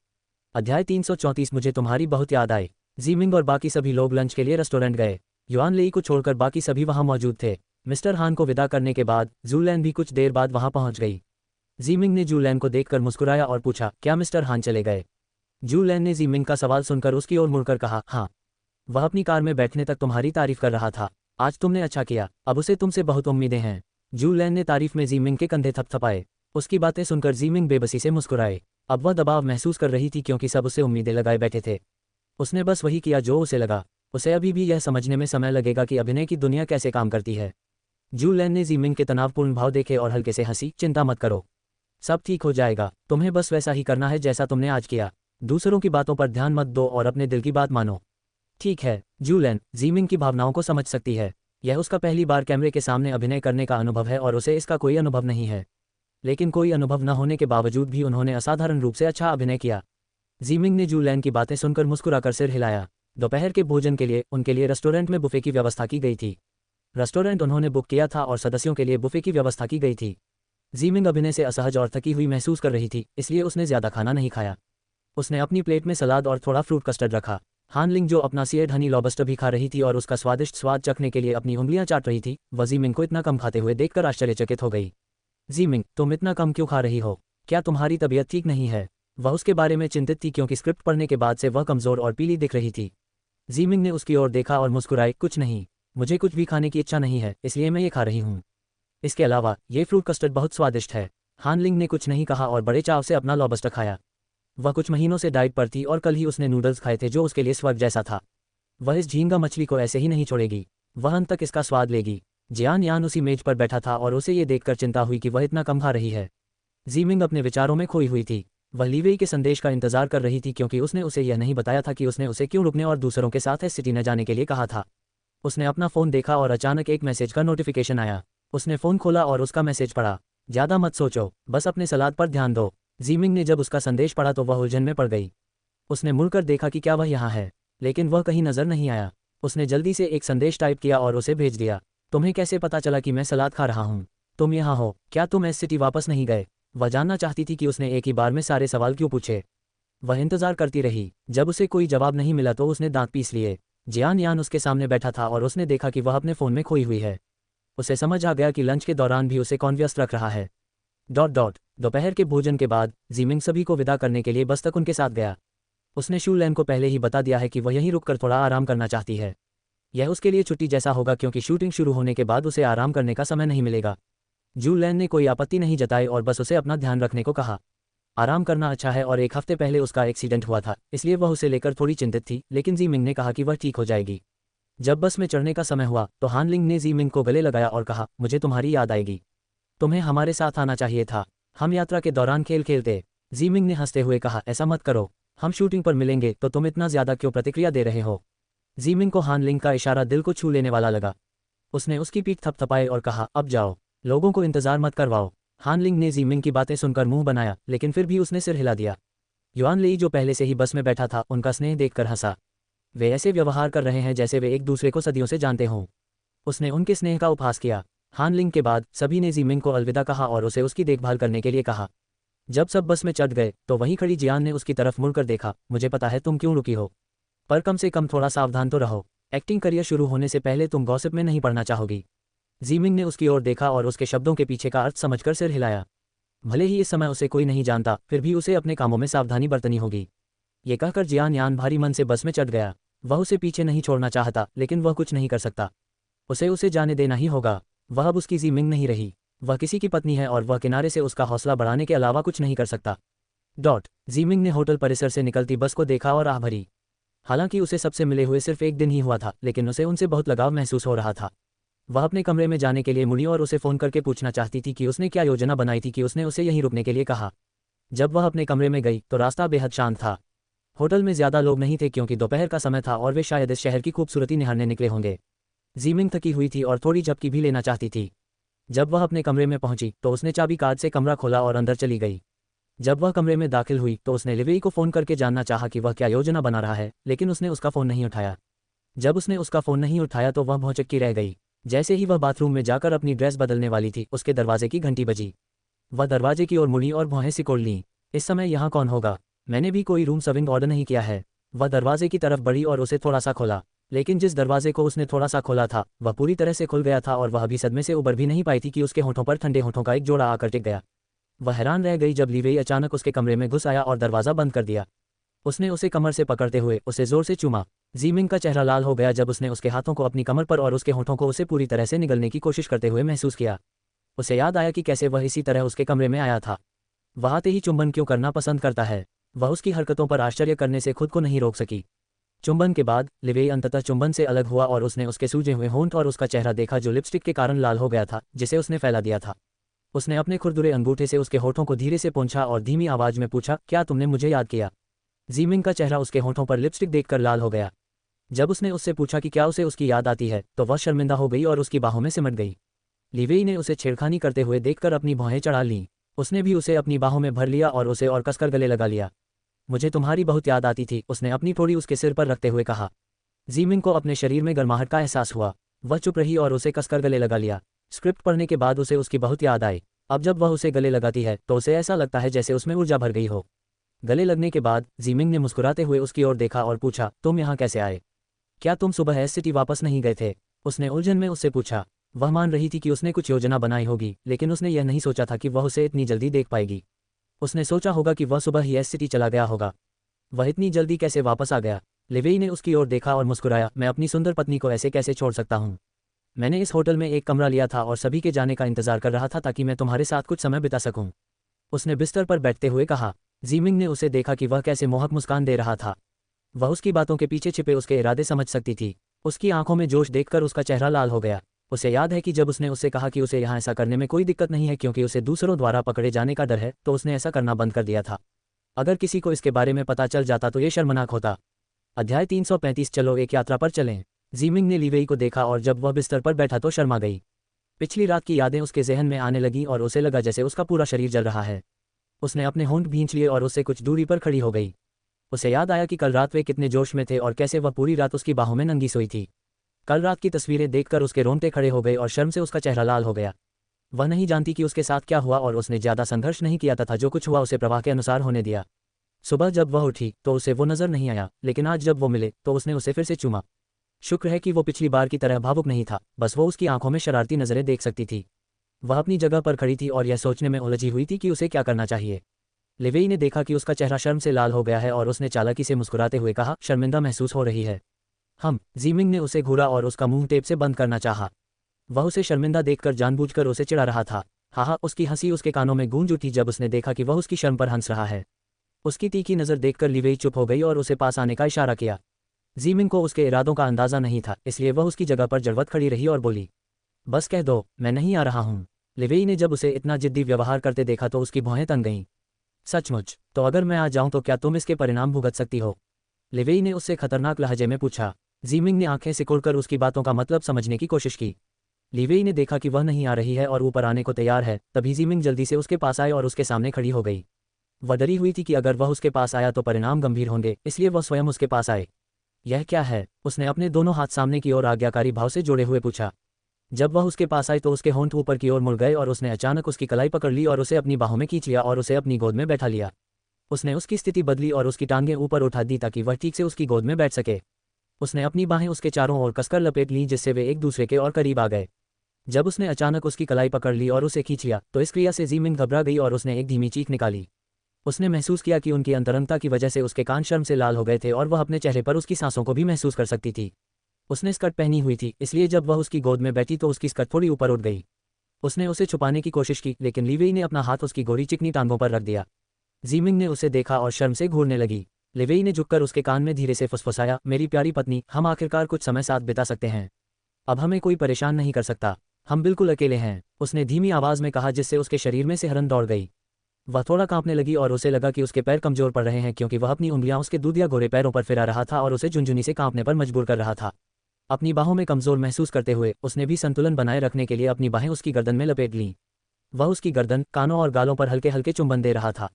अध्याय 334। मुझे तुम्हारी बहुत याद आई। जीमिंग और बाकी सभी लोग लंच के लिए रेस्टोरेंट गए। युआन लेई को छोड़कर बाकी सभी वहां मौजूद थे। मिस्टर हान को विदा करने के बाद जूलैन भी कुछ देर बाद वहां पहुंच गई। जीमिंग ने जूलैन को देखकर मुस्कुराया और पूछा, क्या मिस्टर हान चले गए? जूलैन ने जीमिंग का सवाल सुनकर उसकी ओर मुड़कर कहा, हाँ। वह अपनी कार में बैठने तक तुम्हारी तारीफ कर रहा था। आज तुमने अच्छा किया, अब उसे तुमसे बहुत उम्मीदें हैं। जूलैन ने तारीफ में जीमिंग के कंधे थपथपाए। उसकी बातें सुनकर जीमिंग बेबसी से मुस्कुराए। अब वह दबाव महसूस कर रही थी क्योंकि सब उसे उम्मीदें लगाए बैठे थे। उसने बस वही किया जो उसे लगा। उसे अभी भी यह समझने में समय लगेगा कि अभिनय की दुनिया कैसे काम करती है। जूलैन ने जीमिंग के तनावपूर्ण भाव देखे और हल्के से हंसी। चिंता मत करो, सब ठीक हो जाएगा। तुम्हें बस वैसा ही करना है जैसा तुमने आज किया। दूसरों की बातों पर ध्यान मत दो और अपने दिल की बात मानो। ठीक है। जूलैन जीमिंग की भावनाओं को समझ सकती है। यह उसका पहली बार कैमरे के सामने अभिनय करने का अनुभव है और उसे इसका कोई अनुभव नहीं है। लेकिन कोई अनुभव न होने के बावजूद भी उन्होंने असाधारण रूप से अच्छा अभिनय किया। जीमिंग ने जूलैन की बातें सुनकर मुस्कुराकर सिर हिलाया। दोपहर के भोजन के लिए उनके लिए रेस्टोरेंट में बुफे की व्यवस्था की गई थी। रेस्टोरेंट उन्होंने बुक किया था और सदस्यों के लिए बुफे की व्यवस्था की गई थी। जीमिंग अभिनय से असहज और थकी हुई महसूस कर रही थी, इसलिए उसने ज्यादा खाना नहीं खाया। उसने अपनी प्लेट में सलाद और थोड़ा फ्रूट कस्टर्ड रखा। हानलिंग जो अपना सीएड हनी लॉबस्टर भी खा रही थी और उसका स्वादिष्ट स्वाद चखने के लिए अपनी उंगलियां चाट रही थी, वह जीमिंग को इतना कम खाते हुए देखकर आश्चर्यचकित हो गई। जीमिंग, तुम इतना कम क्यों खा रही हो? क्या तुम्हारी तबीयत ठीक नहीं है? वह उसके बारे में चिंतित थी क्योंकि स्क्रिप्ट पढ़ने के बाद से वह कमजोर और पीली दिख रही थी। जीमिंग ने उसकी ओर देखा और मुस्कुराई, कुछ नहीं, मुझे कुछ भी खाने की इच्छा नहीं है, इसलिए मैं ये खा रही हूँ। इसके अलावा ये फ्रूट कस्टर्ड बहुत स्वादिष्ट है। हानलिंग ने कुछ नहीं कहा और बड़े चाव से अपना लॉबस्टर खाया। वह कुछ महीनों से डाइट पर थी और कल ही उसने नूडल्स खाए थे जो उसके लिए स्वर्ग जैसा था। वह इस झींगा मछली को ऐसे ही नहीं छोड़ेगी, वह अंत तक इसका स्वाद लेगी। जियान यान उसी मेज पर बैठा था और उसे ये देखकर चिंता हुई कि वह इतना कम खा रही है। जीमिंग अपने विचारों में खोई हुई थी। वह लीवेई के संदेश का इंतजार कर रही थी क्योंकि उसने उसे यह नहीं बताया था कि उसने उसे क्यों रुकने और दूसरों के साथ सिटी न जाने के लिए कहा था। उसने अपना फ़ोन देखा और अचानक एक मैसेज का नोटिफिकेशन आया। उसने फ़ोन खोला और उसका मैसेज पढ़ा। ज़्यादा मत सोचो, बस अपने सलाद पर ध्यान दो। जीमिंग ने जब उसका संदेश पढ़ा तो वह उलझन में पड़ गई। उसने मुड़कर देखा कि क्या वह यहाँ है, लेकिन वह कहीं नजर नहीं आया। उसने जल्दी से एक संदेश टाइप किया और उसे भेज दिया। तुम्हें कैसे पता चला कि मैं सलाद खा रहा हूँ? तुम यहाँ हो, क्या तुम एस सिटी वापस नहीं गए? वह जानना चाहती थी कि उसने एक ही बार में सारे सवाल क्यों पूछे। वह इंतजार करती रही। जब उसे कोई जवाब नहीं मिला तो उसने दांत पीस लिए। जियान यान उसके सामने बैठा था और उसने देखा कि वह अपने फ़ोन में खोई हुई है। उसे समझ आ गया कि लंच के दौरान भी उसे कौन व्यस्त रख रहा है। दोपहर के भोजन के बाद जीमिंग सभी को विदा करने के लिए बस तक उनके साथ गया। उसने शूलैन को पहले ही बता दिया है कि वह यहीं रुककर थोड़ा आराम करना चाहती है। यह उसके लिए छुट्टी जैसा होगा क्योंकि शूटिंग शुरू होने के बाद उसे आराम करने का समय नहीं मिलेगा। जूलैन ने कोई आपत्ति नहीं जताई और बस उसे अपना ध्यान रखने को कहा। आराम करना अच्छा है और एक हफ्ते पहले उसका एक्सीडेंट हुआ था, इसलिए वह उसे लेकर थोड़ी चिंतित थी, लेकिन जीमिंग ने कहा कि वह ठीक हो जाएगी। जब बस में चढ़ने का समय हुआ तो हानलिंग ने जीमिंग को गले लगाया और कहा, मुझे तुम्हारी याद आएगी, तुम्हें हमारे साथ आना चाहिए था, हम यात्रा के दौरान खेल खेलते। जीमिंग ने हंसते हुए कहा, ऐसा मत करो, हम शूटिंग पर मिलेंगे तो तुम इतना ज्यादा क्यों प्रतिक्रिया दे रहे हो? जीमिंग को हानलिंग का इशारा दिल को छू लेने वाला लगा। उसने उसकी पीठ थपथपाई और कहा, अब जाओ, लोगों को इंतजार मत करवाओ। हानलिंग ने जीमिंग की बातें सुनकर मुंह बनाया, लेकिन फिर भी उसने सिर हिला दिया। युआन लेई जो पहले से ही बस में बैठा था उनका स्नेह देखकर हंसा। वे ऐसे व्यवहार कर रहे हैं जैसे वे एक दूसरे को सदियों से जानते हों। उसने उनके स्नेह का उपहास किया। हानलिंग के बाद सभी ने जीमिंग को अलविदा कहा और उसे उसकी देखभाल करने के लिए कहा। जब सब बस में चढ़ गए तो वहीं खड़ी जियान ने उसकी तरफ मुड़कर देखा, मुझे पता है तुम क्यों रुकी हो, पर कम से कम थोड़ा सावधान तो रहो। एक्टिंग करियर शुरू होने से पहले तुम गॉसिप में नहीं पड़ना चाहोगी। जीमिंग ने उसकी ओर देखा और उसके शब्दों के पीछे का अर्थ समझकर सिर हिलाया। भले ही इस समय उसे कोई नहीं जानता, फिर भी उसे अपने कामों में सावधानी बरतनी होगी। ये कहकर जियान यान भारी मन से बस में चढ़ गया। वह उसे पीछे नहीं छोड़ना चाहता, लेकिन वह कुछ नहीं कर सकता। उसे उसे जाने देना ही होगा। वह अब उसकी ज़ीमिंग नहीं रही, वह किसी की पत्नी है और वह किनारे से उसका हौसला बढ़ाने के अलावा कुछ नहीं कर सकता। ज़ीमिंग ने होटल परिसर से निकलती बस को देखा और आह भरी। हालांकि उसे सबसे मिले हुए सिर्फ एक दिन ही हुआ था, लेकिन उसे उनसे बहुत लगाव महसूस हो रहा था। वह अपने कमरे में जाने के लिए मुड़ी और उसे फ़ोन करके पूछना चाहती थी कि उसने क्या योजना बनाई थी कि उसने उसे यहीं रुकने के लिए कहा। जब वह अपने कमरे में गई तो रास्ता बेहद शांत था। होटल में ज़्यादा लोग नहीं थे क्योंकि दोपहर का समय था और वे शायद इस शहर की खूबसूरती निहारने निकले होंगे। ज़ीमिंग थकी हुई थी और थोड़ी झपकी भी लेना चाहती थी। जब वह अपने कमरे में पहुंची तो उसने चाबी कार्ड से कमरा खोला और अंदर चली गई। जब वह कमरे में दाखिल हुई तो उसने लिवेई को फ़ोन करके जानना चाहा कि वह क्या योजना बना रहा है, लेकिन उसने उसका फ़ोन नहीं उठाया। जब उसने उसका फ़ोन नहीं उठाया तो वह भौचक्की रह गई। जैसे ही वह बाथरूम में जाकर अपनी ड्रेस बदलने वाली थी, उसके दरवाजे की घंटी बजी। वह दरवाजे की ओर मुड़ी और भौहें सिकोड़ लीं। इस समय यहाँ कौन होगा? मैंने भी कोई रूम सर्विंग ऑर्डर नहीं किया है। वह दरवाजे की तरफ बढ़ी और उसे थोड़ा सा खोला, लेकिन जिस दरवाजे को उसने थोड़ा सा खोला था वह पूरी तरह से खुल गया था और वह अभी सदमे से उबर भी नहीं पाई थी कि उसके होठों पर ठंडे होठों का एक जोड़ा आकर टिक गया। वह हैरान रह गई जब लिवेई अचानक उसके कमरे में घुस आया और दरवाज़ा बंद कर दिया। उसने उसे कमर से पकड़ते हुए उसे जोर से चूमा। ज़ीमिंग का चेहरा लाल हो गया जब उसने उसके हाथों को अपनी कमर पर और उसके होठों को उसे पूरी तरह से निगलने की कोशिश करते हुए महसूस किया। उसे याद आया कि कैसे वह इसी तरह उसके कमरे में आया था। वह आते ही चुंबन क्यों करना पसंद करता है। वह उसकी हरकतों पर आश्चर्य करने से खुद को नहीं रोक सकी। चुंबन के बाद लिवेई अंततः चुंबन से अलग हुआ और उसने उसके सूजे हुए होंठ और उसका चेहरा देखा जो लिपस्टिक के कारण लाल हो गया था, जिसे उसने फैला दिया था। उसने अपने खुरदुरे अंगूठे से उसके होठों को धीरे से पोंछा और धीमी आवाज में पूछा, क्या तुमने मुझे याद किया? ज़ीमिंग का चेहरा उसके होठों पर लिपस्टिक देखकर लाल हो गया। जब उसने उससे पूछा कि क्या उसे उसकी याद आती है, तो वह शर्मिंदा हो गई और उसकी बाहों में सिमट गई। लिवेई ने उसे छेड़खानी करते हुए देखकर अपनी भौहें चढ़ा लीं। उसने भी उसे अपनी बाहों में भर लिया और उसे और कसकर गले लगा लिया। मुझे तुम्हारी बहुत याद आती थी, उसने अपनी ठोड़ी उसके सिर पर रखते हुए कहा। ज़ीमिंग को अपने शरीर में गर्माहट का एहसास हुआ। वह चुप रही और उसे कसकर गले लगा लिया। स्क्रिप्ट पढ़ने के बाद उसे उसकी बहुत याद आई। अब जब वह उसे गले लगाती है तो उसे ऐसा लगता है जैसे उसमें ऊर्जा भर गई हो। गले लगने के बाद ज़ीमिंग ने मुस्कुराते हुए उसकी ओर देखा और पूछा, तुम यहाँ कैसे आए? क्या तुम सुबह एस सिटी वापस नहीं गए थे? उसने उलझन में उससे पूछा। वह मान रही थी कि उसने कुछ योजना बनाई होगी, लेकिन उसने यह नहीं सोचा था कि वह उसे इतनी जल्दी देख पाएगी। उसने सोचा होगा कि वह सुबह ही एस सिटी चला गया होगा। वह इतनी जल्दी कैसे वापस आ गया? लिवेई ने उसकी ओर देखा और मुस्कुराया, मैं अपनी सुंदर पत्नी को ऐसे कैसे छोड़ सकता हूँ? मैंने इस होटल में एक कमरा लिया था और सभी के जाने का इंतजार कर रहा था ताकि मैं तुम्हारे साथ कुछ समय बिता सकूं। उसने बिस्तर पर बैठते हुए कहा। ज़ीमिंग ने उसे देखा कि वह कैसे मोहक मुस्कान दे रहा था। वह उसकी बातों के पीछे छिपे उसके इरादे समझ सकती थी। उसकी आंखों में जोश देखकर उसका चेहरा लाल हो गया। उसे याद है कि जब उसने उससे कहा कि उसे यहाँ ऐसा करने में कोई दिक्कत नहीं है क्योंकि उसे दूसरों द्वारा पकड़े जाने का डर है, तो उसने ऐसा करना बंद कर दिया था। अगर किसी को इसके बारे में पता चल जाता तो ये शर्मनाक होता। अध्याय 335 चलो एक यात्रा पर चलें। ज़ीमिंग ने लिवेई को देखा और जब वह बिस्तर पर बैठा तो शर्मा गई। पिछली रात की यादें उसके जहन में आने लगीं और उसे लगा जैसे उसका पूरा शरीर जल रहा है। उसने अपने होंठ भींच लिए और उससे कुछ दूरी पर खड़ी हो गई। उसे याद आया कि कल रात वे कितने जोश में थे और कैसे वह पूरी रात उसकी बाहों में नंगी सोई थी। कल रात की तस्वीरें देखकर उसके रोंगटे खड़े हो गए और शर्म से उसका चेहरा लाल हो गया। वह नहीं जानती कि उसके साथ क्या हुआ और उसने ज़्यादा संघर्ष नहीं किया तथा जो कुछ हुआ उसे प्रवाह के अनुसार होने दिया। सुबह जब वह उठी तो उसे वो नज़र नहीं आया, लेकिन आज जब वो मिले तो उसने उसे फिर से चूमा। शुक्र है कि वो पिछली बार की तरह भावुक नहीं था, बस वो उसकी आंखों में शरारती नज़रें देख सकती थी। वह अपनी जगह पर खड़ी थी और यह सोचने में उलझी हुई थी कि उसे क्या करना चाहिए। लिवेई ने देखा कि उसका चेहरा शर्म से लाल हो गया है और उसने चालाकी से मुस्कुराते हुए कहा, शर्मिंदा महसूस हो रही है? ज़ीमिंग ने उसे घूरा और उसका मुंह टेप से बंद करना चाहा। वह उसे शर्मिंदा देखकर जानबूझकर उसे चिढ़ा रहा था। हाँ, उसकी हंसी उसके कानों में गूंज उठी जब उसने देखा कि वह उसकी शर्म पर हंस रहा है। उसकी तीखी नज़र देखकर लिवेई चुप हो गई और उसे पास आने का इशारा किया। ज़ीमिंग को उसके इरादों का अंदाज़ा नहीं था, इसलिए वह उसकी जगह पर जड़वत खड़ी रही और बोली, बस कह दो, मैं नहीं आ रहा हूँ। लिवेई ने जब उसे इतना जिद्दी व्यवहार करते देखा तो उसकी भौहें तन गईं। सचमुच? तो अगर मैं आ जाऊं तो क्या तुम इसके परिणाम भुगत सकती हो? लिवेई ने उससे खतरनाक लहजे में पूछा। ज़ीमिंग ने आंखें सिकुड़कर उसकी बातों का मतलब समझने की कोशिश की। लिवेई ने देखा कि वह नहीं आ रही है और ऊपर आने को तैयार है, तभी ज़ीमिंग जल्दी से उसके पास आए और उसके सामने खड़ी हो गई। वह डरी हुई थी कि अगर वह उसके पास आया तो परिणाम गंभीर होंगे, इसलिए वह स्वयं उसके पास आए। यह क्या है? उसने अपने दोनों हाथ सामने की ओर आज्ञाकारी भाव से जोड़े हुए पूछा। जब वह उसके पास आई तो उसके होंठ ऊपर की ओर मुड़ गए और उसने अचानक उसकी कलाई पकड़ ली और उसे अपनी बाहों में खींच लिया और उसे अपनी गोद में बैठा लिया। उसने उसकी स्थिति बदली और उसकी टांगें ऊपर उठा दी ताकि वह ठीक से उसकी गोद में बैठ सके। उसने अपनी बाहें उसके चारों ओर कसकर लपेट लीं जिससे वे एक दूसरे के और करीब आ गए। जब उसने अचानक उसकी कलाई पकड़ ली और उसे खींच लिया तो इस क्रिया से ज़ीमिंग घबरा गई और उसने एक धीमी चीख निकाली। उसने महसूस किया कि उनकी अंतरंगता की वजह से उसके कान शर्म से लाल हो गए थे और वह अपने चेहरे पर उसकी सांसों को भी महसूस कर सकती थी। उसने स्कर्ट पहनी हुई थी, इसलिए जब वह उसकी गोद में बैठी तो उसकी स्कर्ट थोड़ी ऊपर उठ गई। उसने उसे छुपाने की कोशिश की, लेकिन लीवेई ने अपना हाथ उसकी गोरी चिकनी टांगों पर रख दिया। जीमिंग ने उसे देखा और शर्म से घूरने लगी। लीवेई ने झुककर उसके कान में धीरे से फुसफुसाया, मेरी प्यारी पत्नी, हम आखिरकार कुछ समय साथ बिता सकते हैं। अब हमें कोई परेशान नहीं कर सकता। हम बिल्कुल अकेले हैं, उसने धीमी आवाज़ में कहा, जिससे उसके शरीर में सिहरन दौड़ गई। वह थोड़ा कांपने लगी और उसे लगा कि उसके पैर कमजोर पड़ रहे हैं, क्योंकि वह अपनी उंगलियां उसके दूधिया गोरे पैरों पर फिरा रहा था और उसे झुनझुनी से कांपने पर मजबूर कर रहा था। अपनी बाहों में कमजोर महसूस करते हुए उसने भी संतुलन बनाए रखने के लिए अपनी बाहें उसकी गर्दन में लपेट लीं। वह उसकी गर्दन, कानों और गालों पर हल्के हल्के चुंबन दे रहा था।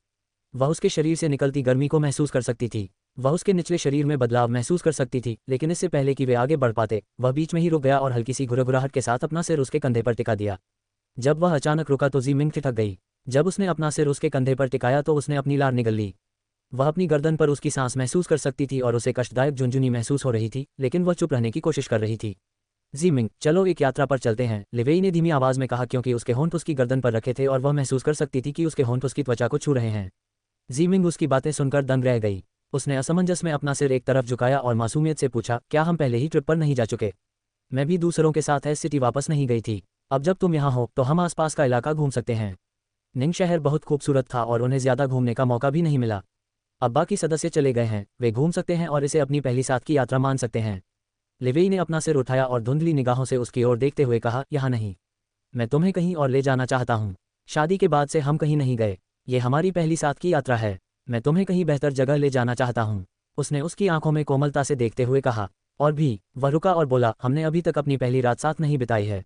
वह उसके शरीर से निकलती गर्मी को महसूस कर सकती थी। वह उसके निचले शरीर में बदलाव महसूस कर सकती थी, लेकिन इससे पहले कि वे आगे बढ़ पाते, वह बीच में ही रुक गया और हल्की सी घुरघुराहट के साथ अपना सिर उसके कंधे पर टिका दिया। जब वह अचानक रुका तो जीमिंग ठिठक गई। जब उसने अपना सिर उसके कंधे पर टिकाया तो उसने अपनी लार निगल ली। वह अपनी गर्दन पर उसकी सांस महसूस कर सकती थी और उसे कष्टदायक झुनझुनी महसूस हो रही थी, लेकिन वह चुप रहने की कोशिश कर रही थी। जीमिंग, चलो एक यात्रा पर चलते हैं, लिवेई ने धीमी आवाज में कहा, क्योंकि उसके होंठ उसकी गर्दन पर रखे थे और वह महसूस कर सकती थी कि उसके होंठ उसकी त्वचा को छू रहे हैं। जीमिंग उसकी बातें सुनकर दंग रह गई। उसने असमंजस में अपना सिर एक तरफ झुकाया और मासूमियत से पूछा, क्या हम पहले ही ट्रिप पर नहीं जा चुके? मैं भी दूसरों के साथ एस सिटी वापस नहीं गई थी। अब जब तुम यहाँ हो तो हम आसपास का इलाका घूम सकते हैं। निंग शहर बहुत खूबसूरत था और उन्हें ज्यादा घूमने का मौका भी नहीं मिला। अब बाकी सदस्य चले गए हैं, वे घूम सकते हैं और इसे अपनी पहली साथ की यात्रा मान सकते हैं। लिवेई ने अपना सिर उठाया और धुंधली निगाहों से उसकी ओर देखते हुए कहा, यहाँ नहीं। मैं तुम्हें कहीं और ले जाना चाहता हूँ। शादी के बाद से हम कहीं नहीं गए। ये हमारी पहली साथ की यात्रा है। मैं तुम्हें कहीं बेहतर जगह ले जाना चाहता हूँ। उसने उसकी आंखों में कोमलता से देखते हुए कहा। और भी, वह रुका और बोला, हमने अभी तक अपनी पहली रात साथ नहीं बिताई है।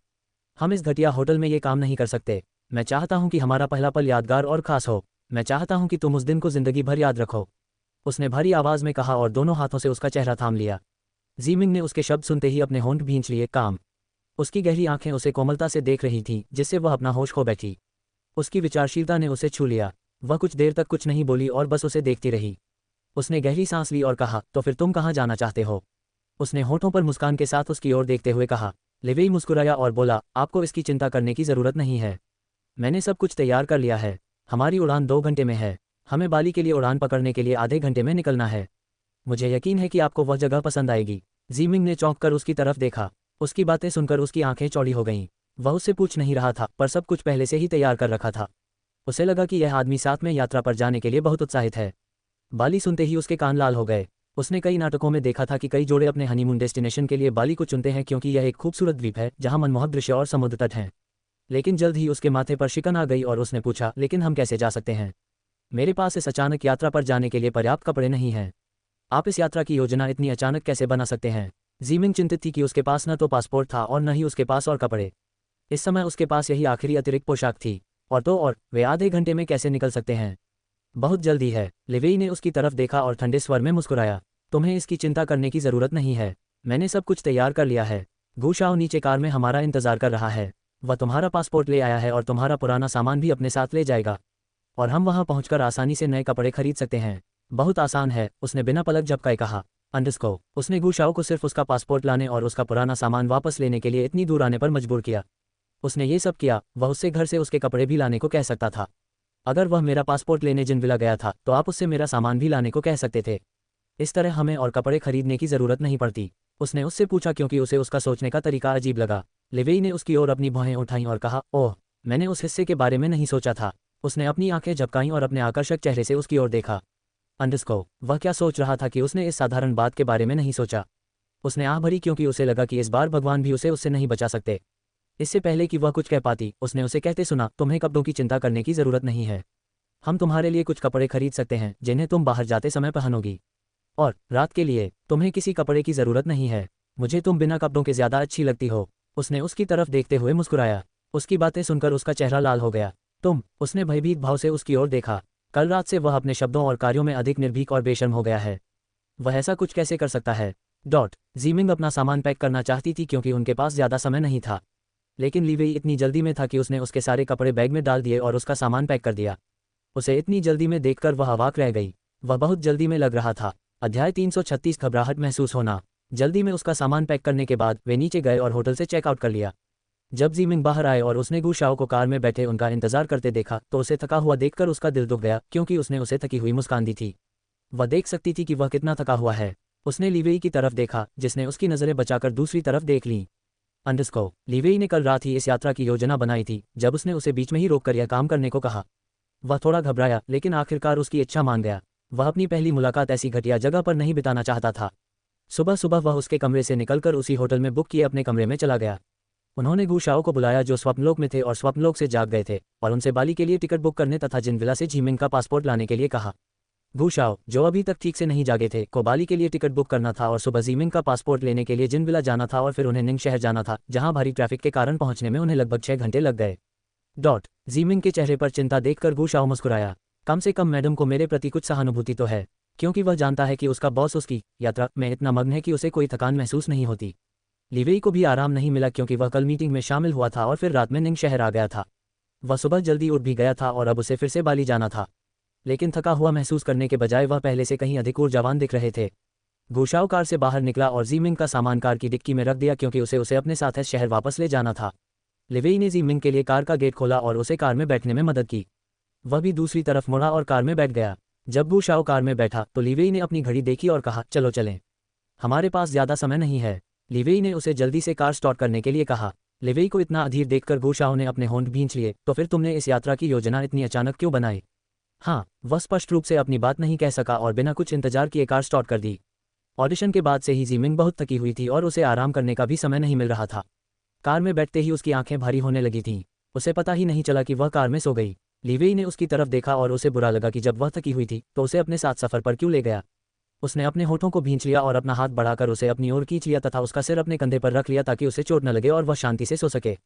हम इस घटिया होटल में ये काम नहीं कर सकते। मैं चाहता हूँ कि हमारा पहला पल यादगार और खास हो। मैं चाहता हूँ कि तुम उस दिन को जिंदगी भर याद रखो। उसने भारी आवाज में कहा और दोनों हाथों से उसका चेहरा थाम लिया। जीमिंग ने उसके शब्द सुनते ही अपने होंठ भींच लिए। काम। उसकी गहरी आंखें उसे कोमलता से देख रही थीं, जिससे वह अपना होश खो बैठी। उसकी विचारशीलता ने उसे छू लिया। वह कुछ देर तक कुछ नहीं बोली और बस उसे देखती रही। उसने गहरी सांस ली और कहा, तो फिर तुम कहाँ जाना चाहते हो? उसने होठों पर मुस्कान के साथ उसकी ओर देखते हुए कहा। लिवेई मुस्कुराया और बोला, आपको इसकी चिंता करने की जरूरत नहीं है। मैंने सब कुछ तैयार कर लिया है। हमारी उड़ान 2 घंटे में है। हमें बाली के लिए उड़ान पकड़ने के लिए आधे घंटे में निकलना है। मुझे यकीन है कि आपको वह जगह पसंद आएगी। जीमिंग ने चौंक कर उसकी तरफ देखा। उसकी बातें सुनकर उसकी आंखें चौड़ी हो गईं। वह उससे पूछ नहीं रहा था, पर सब कुछ पहले से ही तैयार कर रखा था। उसे लगा कि यह आदमी साथ में यात्रा पर जाने के लिए बहुत उत्साहित है। बाली सुनते ही उसके कान लाल हो गए। उसने कई नाटकों में देखा था कि कई जोड़े अपने हनीमून डेस्टिनेशन के लिए बाली को चुनते हैं, क्योंकि यह एक खूबसूरत द्वीप है जहां मनमोहक दृश्य और समुद्र तट हैं। लेकिन जल्द ही उसके माथे पर शिकन आ गई और उसने पूछा, लेकिन हम कैसे जा सकते हैं? मेरे पास इस अचानक यात्रा पर जाने के लिए पर्याप्त कपड़े नहीं हैं। आप इस यात्रा की योजना इतनी अचानक कैसे बना सकते हैं? जीमिंग चिंतित थी कि उसके पास न तो पासपोर्ट था और न ही उसके पास और कपड़े। इस समय उसके पास यही आखिरी अतिरिक्त पोशाक थी। और वे आधे घंटे में कैसे निकल सकते हैं? बहुत जल्दी है। लिवेई ने उसकी तरफ देखा और ठंडे स्वर में मुस्कुराया। तुम्हें इसकी चिंता करने की जरूरत नहीं है। मैंने सब कुछ तैयार कर लिया है। गुशाओ नीचे कार में हमारा इंतजार कर रहा है। वह तुम्हारा पासपोर्ट ले आया है और तुम्हारा पुराना सामान भी अपने साथ ले जाएगा। और हम वहां पहुंचकर आसानी से नए कपड़े खरीद सकते हैं। बहुत आसान है, उसने बिना पलक झपकाए कहा। अंडरस्को। उसने गुशाओ को सिर्फ उसका पासपोर्ट लाने और उसका पुराना सामान वापस लेने के लिए इतनी दूर आने पर मजबूर किया। उसने ये सब किया, वह उससे घर से उसके कपड़े भी लाने को कह सकता था। अगर वह मेरा पासपोर्ट लेने जिनविला गया था तो आप उससे मेरा सामान भी लाने को कह सकते थे। इस तरह हमें और कपड़े खरीदने की जरूरत नहीं पड़ती। उसने उससे पूछा, क्योंकि उसे उसका सोचने का तरीका अजीब लगा। लिवेई ने उसकी ओर अपनी भौहें उठाईं और कहा, ओह, मैंने उस हिस्से के बारे में नहीं सोचा था। उसने अपनी आंखें झपकाईं और अपने आकर्षक चेहरे से उसकी ओर देखा। अंडरस्को। वह क्या सोच रहा था कि उसने इस साधारण बात के बारे में नहीं सोचा। उसने आह भरी, क्योंकि उसे लगा कि इस बार भगवान भी उसे उससे नहीं बचा सकते। इससे पहले कि वह कुछ कह पाती, उसने उसे कहते सुना, तुम्हें कपड़ों की चिंता करने की जरूरत नहीं है। हम तुम्हारे लिए कुछ कपड़े खरीद सकते हैं जिन्हें तुम बाहर जाते समय पहनोगी। और रात के लिए तुम्हें किसी कपड़े की जरूरत नहीं है। मुझे तुम बिना कपड़ों के ज्यादा अच्छी लगती हो। उसने उसकी तरफ देखते हुए मुस्कुराया। उसकी बातें सुनकर उसका चेहरा लाल हो गया। उसने भयभीत भाव से उसकी ओर देखा। कल रात से वह अपने शब्दों और कार्यों में अधिक निर्भीक और बेशर्म हो गया है। वह ऐसा कुछ कैसे कर सकता है? जीमिंग अपना सामान पैक करना चाहती थी, क्योंकि उनके पास ज्यादा समय नहीं था। लेकिन लिवेई इतनी जल्दी में था कि उसने उसके सारे कपड़े बैग में डाल दिए और उसका सामान पैक कर दिया। उसे इतनी जल्दी में देखकर वह अवाक रह गई। वह बहुत जल्दी में लग रहा था। अध्याय 336 घबराहट महसूस होना। जल्दी में उसका सामान पैक करने के बाद वे नीचे गए और होटल से चेकआउट कर लिया। जब जीमिंग बाहर आए और उसने गुशाओ को कार में बैठे उनका इंतजार करते देखा तो उसे थका हुआ देखकर उसका दिल दुख गया, क्योंकि उसने उसे थकी हुई मुस्कान दी थी। वह देख सकती थी कि वह कितना थका हुआ है। उसने लीवेई की तरफ देखा, जिसने उसकी नज़रें बचाकर दूसरी तरफ देख लीं। अंडरस्को, लीवेई ने कल रात ही इस यात्रा की योजना बनाई थी। जब उसने उसे बीच में ही रोककर यह काम करने को कहा, वह थोड़ा घबराया, लेकिन आखिरकार उसकी इच्छा मान गया। वह अपनी पहली मुलाकात ऐसी घटिया जगह पर नहीं बिताना चाहता था। सुबह सुबह वह उसके कमरे से निकलकर उसी होटल में बुक किए अपने कमरे में चला गया। उन्होंने गू शाओ को बुलाया, जो स्वप्नलोक में थे और स्वप्नलोक से जाग गए थे, और उनसे बाली के लिए टिकट बुक करने तथा जिन विला से झीमिंग का पासपोर्ट लाने के लिए कहा। गू शाओ, जो अभी तक ठीक से नहीं जागे थे, को बाली के लिए टिकट बुक करना था और सुबह झीमिंग का पासपोर्ट लेने के लिए जिन विला जाना था और फिर उन्हें निंग शहर जाना था, जहां भारी ट्रैफिक के कारण पहुंचने में उन्हें लगभग 6 घंटे लग गए। झीमिंग के चेहरे पर चिंता देखकर गू शाओ मुस्कुराया। कम से कम मैडम को मेरे प्रति कुछ सहानुभूति तो है, क्योंकि वह जानता है कि उसका बॉस उसकी यात्रा में इतना मग्न है कि उसे कोई थकान महसूस नहीं होती। लीवेई को भी आराम नहीं मिला, क्योंकि वह कल मीटिंग में शामिल हुआ था और फिर रात में निंग शहर आ गया था। वह सुबह जल्दी उठ भी गया था और अब उसे फिर से बाली जाना था, लेकिन थका हुआ महसूस करने के बजाय वह पहले से कहीं अधिक ऊर्जावान दिख रहे थे। गू शाओ कार से बाहर निकला और झीमिंग का सामान कार की डिक्की में रख दिया, क्योंकि उसे अपने साथ शहर वापस ले जाना था। लीवेई ने झीमिंग के लिए कार का गेट खोला और उसे कार में बैठने में मदद की। वह भी दूसरी तरफ मुड़ा और कार में बैठ गया। जब गू शाओ कार में बैठा तो लीवेई ने अपनी घड़ी देखी और कहा, चलो चलें, हमारे पास ज़्यादा समय नहीं है। लीवेई ने उसे जल्दी से कार स्टार्ट करने के लिए कहा। लीवेई को इतना अधीर देखकर गू शाओ ने अपने होंठ भींच लिए। तो फिर तुमने इस यात्रा की योजना इतनी अचानक क्यों बनाई? हाँ, वह स्पष्ट रूप से अपनी बात नहीं कह सका और बिना कुछ इंतजार किए कार स्टार्ट कर दी। ऑडिशन के बाद से ही झीमिंग बहुत थकी हुई थी और उसे आराम करने का भी समय नहीं मिल रहा था। कार में बैठते ही उसकी आंखें भारी होने लगी थीं। उसे पता ही नहीं चला कि वह कार में सो गई। लीवेई ने उसकी तरफ देखा और उसे बुरा लगा कि जब वह थकी हुई थी तो उसे अपने साथ सफ़र पर क्यों ले गया। उसने अपने होठों को भींच लिया और अपना हाथ बढ़ाकर उसे अपनी ओर खींच लिया तथा उसका सिर अपने कंधे पर रख लिया ताकि उसे चोट न लगे और वह शांति से सो सके।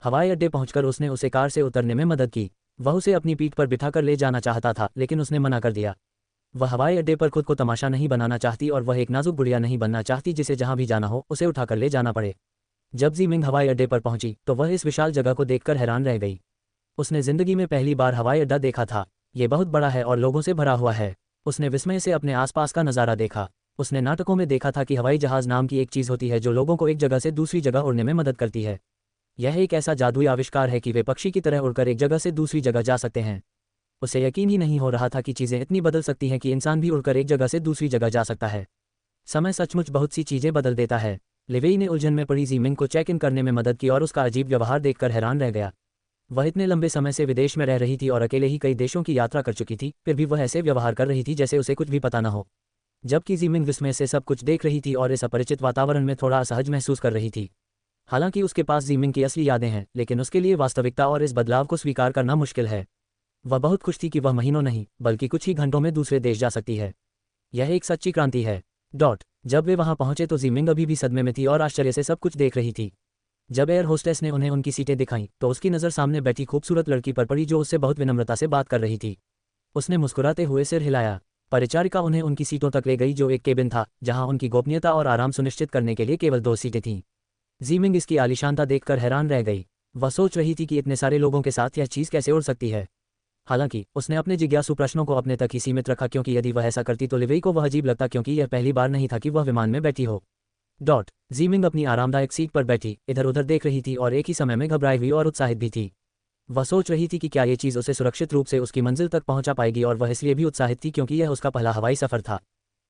हवाई अड्डे पहुंचकर उसने उसे कार से उतरने में मदद की। वह उसे अपनी पीठ पर बिठाकर ले जाना चाहता था, लेकिन उसने मना कर दिया। वह हवाई अड्डे पर खुद को तमाशा नहीं बनाना चाहती और वह एक नाजुक गुड़िया नहीं बनना चाहती जिसे जहां भी जाना हो उसे उठाकर ले जाना पड़े। जब झीमिंग हवाई अड्डे पर पहुंची तो वह इस विशाल जगह को देखकर हैरान रह गई। उसने जिंदगी में पहली बार हवाई अड्डा देखा था। ये बहुत बड़ा है और लोगों से भरा हुआ है। उसने विस्मय से अपने आसपास का नज़ारा देखा। उसने नाटकों में देखा था कि हवाई जहाज़ नाम की एक चीज़ होती है जो लोगों को एक जगह से दूसरी जगह उड़ने में मदद करती है। यह एक ऐसा जादुई आविष्कार है कि वे पक्षी की तरह उड़कर एक जगह से दूसरी जगह जा सकते हैं। उसे यकीन ही नहीं हो रहा था कि चीज़ें इतनी बदल सकती हैं कि इंसान भी उड़कर एक जगह से दूसरी जगह जा सकता है। समय सचमुच बहुत सी चीज़ें बदल देता है। लीवेई ने उलझन में पड़ी झीमिंग को चेक इन करने में मदद की और उसका अजीब व्यवहार देखकर हैरान रह गया। वह इतने लंबे समय से विदेश में रह रही थी और अकेले ही कई देशों की यात्रा कर चुकी थी, फिर भी वह ऐसे व्यवहार कर रही थी जैसे उसे कुछ भी पता न हो। जबकि झीमिंग विस्मय से सब कुछ देख रही थी और इस अपरिचित वातावरण में थोड़ा असहज महसूस कर रही थी। हालांकि उसके पास झीमिंग की असली यादें हैं, लेकिन उसके लिए वास्तविकता और इस बदलाव को स्वीकार करना मुश्किल है। वह बहुत खुश थी कि वह महीनों नहीं बल्कि कुछ ही घंटों में दूसरे देश जा सकती है। यह एक सच्ची क्रांति है। जब वे वहां पहुंचे तो झीमिंग अभी भी सदमे में थी और आश्चर्य से सब कुछ देख रही थी। जब एयर होस्टेस ने उन्हें उनकी सीटें दिखाईं तो उसकी नज़र सामने बैठी खूबसूरत लड़की पर पड़ी जो उससे बहुत विनम्रता से बात कर रही थी। उसने मुस्कुराते हुए सिर हिलाया। परिचारिका उन्हें उनकी सीटों तक ले गई, जो एक केबिन था जहां उनकी गोपनीयता और आराम सुनिश्चित करने के लिए केवल 2 सीटें थीं। झीमिंग इसकी आलीशानता देखकर हैरान रह गई। वह सोच रही थी कि इतने सारे लोगों के साथ यह चीज़ कैसे उड़ सकती है। हालांकि उसने अपने जिज्ञासु प्रश्नों को अपने तक ही सीमित रखा, क्योंकि यदि वह ऐसा करती तो लीवेई को वह अजीब लगता, क्योंकि यह पहली बार नहीं था कि वह विमान में बैठी हो। झीमिंग अपनी आरामदायक सीट पर बैठी इधर उधर देख रही थी और एक ही समय में घबराई हुई और उत्साहित भी थी। वह सोच रही थी कि क्या ये चीज़ उसे सुरक्षित रूप से उसकी मंजिल तक पहुंचा पाएगी, और वह इसलिए भी उत्साहित थी क्योंकि यह उसका पहला हवाई सफ़र था।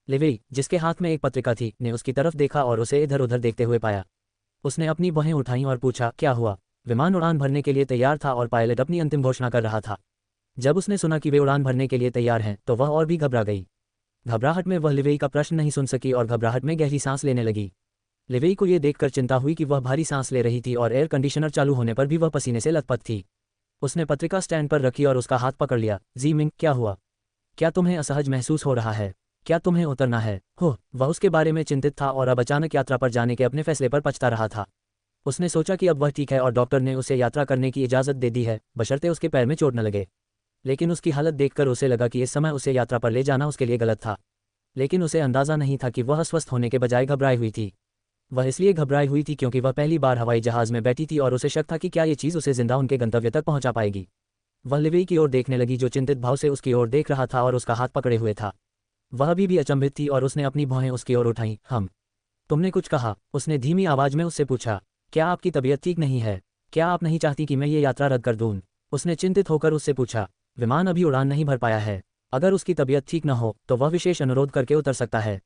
लीवेई, जिसके हाथ में एक पत्रिका थी, ने उसकी तरफ देखा और उसे इधर उधर देखते हुए पाया। उसने अपनी बाहें उठाईं और पूछा, क्या हुआ? विमान उड़ान भरने के लिए तैयार था और पायलट अपनी अंतिम घोषणा कर रहा था। जब उसने सुना कि वे उड़ान भरने के लिए तैयार हैं तो वह और भी घबरा गई। घबराहट में वह लीवेई का प्रश्न नहीं सुन सकी और घबराहट में गहरी सांस लेने लगी। लीवेई को यह देखकर चिंता हुई कि वह भारी सांस ले रही थी और एयर कंडीशनर चालू होने पर भी वह पसीने से लथपथ थी। उसने पत्रिका स्टैंड पर रखी और उसका हाथ पकड़ लिया। झीमिंग, क्या हुआ? क्या तुम्हें असहज महसूस हो रहा है? क्या तुम्हें उतरना है? वह उसके बारे में चिंतित था और अब अचानक यात्रा पर जाने के अपने फैसले पर पछता रहा था। उसने सोचा कि अब वह ठीक है और डॉक्टर ने उसे यात्रा करने की इजाज़त दे दी है, बशर्ते उसके पैर में चोट न लगे। लेकिन उसकी हालत देखकर उसे लगा कि इस समय उसे यात्रा पर ले जाना उसके लिए गलत था। लेकिन उसे अंदाज़ा नहीं था कि वह अस्वस्थ होने के बजाय घबराई हुई थी। वह इसलिए घबराई हुई थी क्योंकि वह पहली बार हवाई जहाज़ में बैठी थी और उसे शक था कि क्या ये चीज़ उसे जिंदा उनके गंतव्य तक पहुंचा पाएगी। वह लीवेई की ओर देखने लगी, जो चिंतित भाव से उसकी ओर देख रहा था और उसका हाथ पकड़े हुए था। वह अभी भी अचंभित थी और उसने अपनी भौहें उसकी ओर उठाईं। तुमने कुछ कहा? उसने धीमी आवाज़ में उससे पूछा। क्या आपकी तबीयत ठीक नहीं है? क्या आप नहीं चाहती कि मैं ये यात्रा रद्द कर दूँ? उसने चिंतित होकर उससे पूछा। विमान अभी उड़ान नहीं भर पाया है। अगर उसकी तबीयत ठीक न हो तो वह विशेष अनुरोध करके उतर सकता है।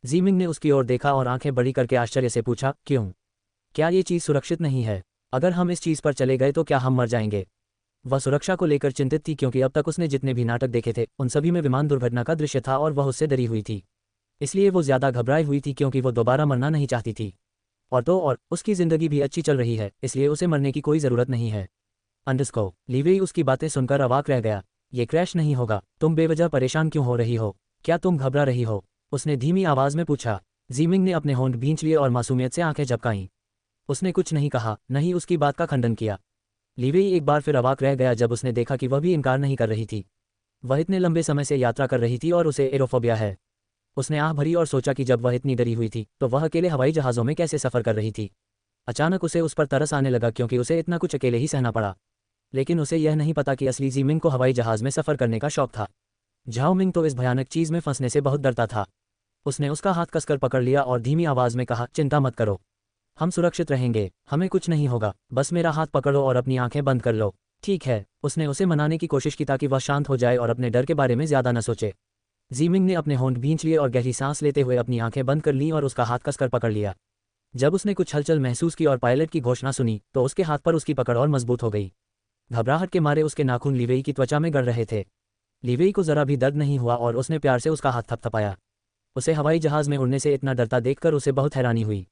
जीमिंग ने उसकी ओर देखा और आंखें बड़ी करके आश्चर्य से पूछा, क्यों? क्या ये चीज़ सुरक्षित नहीं है? अगर हम इस चीज़ पर चले गए तो क्या हम मर जाएंगे? वह सुरक्षा को लेकर चिंतित थी क्योंकि अब तक उसने जितने भी नाटक देखे थे उन सभी में विमान दुर्घटना का दृश्य था और वह उससे डरी हुई थी। इसलिए वो ज़्यादा घबराई हुई थी क्योंकि वो दोबारा मरना नहीं चाहती थी। और उसकी ज़िंदगी भी अच्छी चल रही है, इसलिए उसे मरने की कोई ज़रूरत नहीं है। अंडरस्को लीवेई उसकी बातें सुनकर अवाक रह गया। ये क्रैश नहीं होगा। तुम बेवजह परेशान क्यों हो रही हो? क्या तुम घबरा रही हो? उसने धीमी आवाज़ में पूछा। जीमिंग ने अपने होंठ भींच लिए और मासूमियत से आंखें झपकाईं। उसने कुछ नहीं कहा, न ही उसकी बात का खंडन किया। लीवेई एक बार फिर अवाक रह गया जब उसने देखा कि वह भी इनकार नहीं कर रही थी। वह इतने लंबे समय से यात्रा कर रही थी और उसे एरोफोबिया है। उसने आह भरी और सोचा कि जब वह इतनी डरी हुई थी तो वह अकेले हवाई जहाज़ों में कैसे सफ़र कर रही थी। अचानक उसे उस पर तरस आने लगा क्योंकि उसे इतना कुछ अकेले ही सहना पड़ा। लेकिन उसे यह नहीं पता कि असली जीमिंग को हवाई जहाज़ में सफ़र करने का शौक था। झाओ मिंग तो इस भयानक चीज़ में फंसने से बहुत डरता था। उसने उसका हाथ कसकर पकड़ लिया और धीमी आवाज़ में कहा, चिंता मत करो, हम सुरक्षित रहेंगे, हमें कुछ नहीं होगा, बस मेरा हाथ पकड़ो और अपनी आंखें बंद कर लो। ठीक है। उसने उसे मनाने की कोशिश की ताकि वह शांत हो जाए और अपने डर के बारे में ज़्यादा न सोचे। जीमिंग ने अपने होंठ भींच लिए और गहरी सांस लेते हुए अपनी आंखें बंद कर लीं और उसका हाथ कसकर पकड़ लिया। जब उसने कुछ हलचल महसूस की और पायलट की घोषणा सुनी तो उसके हाथ पर उसकी पकड़ और मजबूत हो गई। घबराहट के मारे उसके नाखून लीवेई की त्वचा में गड़ रहे थे। लीवेई को जरा भी दर्द नहीं हुआ और उसने प्यार से उसका हाथ थपथपाया। उसे हवाई जहाज़ में उड़ने से इतना डरता देखकर उसे बहुत हैरानी हुई।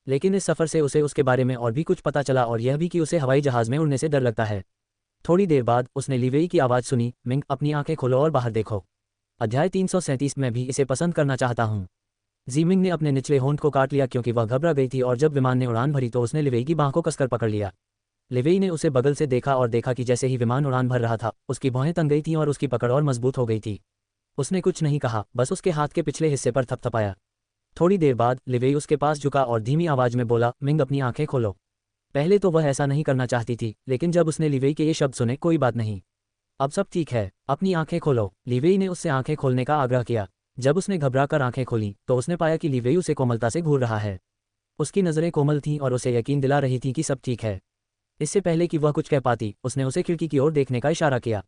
लेकिन इस सफ़र से उसे उसके बारे में और भी कुछ पता चला और यह भी कि उसे हवाई जहाज़ में उड़ने से डर लगता है। थोड़ी देर बाद उसने लीवेई की आवाज़ सुनी, मिंग अपनी आंखें खोलो और बाहर देखो। अध्याय 337 में भी इसे पसंद करना चाहता हूँ। जीमिंग ने अपने निचले होंठ को काट लिया क्योंकि वह घबरा गई थी और जब विमान ने उड़ान भरी तो उसने लिवेई की बाँह को कसकर पकड़ लिया। लिवेई ने उसे बगल से देखा और देखा कि जैसे ही विमान उड़ान भर रहा था उसकी भौहें तन गई थीं और उसकी पकड़ और मजबूत हो गई थी। उसने कुछ नहीं कहा, बस उसके हाथ के पिछले हिस्से पर थपथपाया। थोड़ी देर बाद लिवेई उसके पास झुका और धीमी आवाज़ में बोला, मिंग अपनी आंखें खोलो। पहले तो वह ऐसा नहीं करना चाहती थी, लेकिन जब उसने लिवेई के ये शब्द सुने, कोई बात नहीं, अब सब ठीक है, अपनी आंखें खोलो। लिवेई ने उससे आंखें खोलने का आग्रह किया। जब उसने घबराकर आंखें खोलीं तो उसने पाया कि लिवेई उसे कोमलता से घूर रहा है। उसकी नज़रें कोमल थीं और उसे यकीन दिला रही थीं कि सब ठीक है। इससे पहले कि वह कुछ कह पाती उसने उसे खिड़की की ओर देखने का इशारा किया।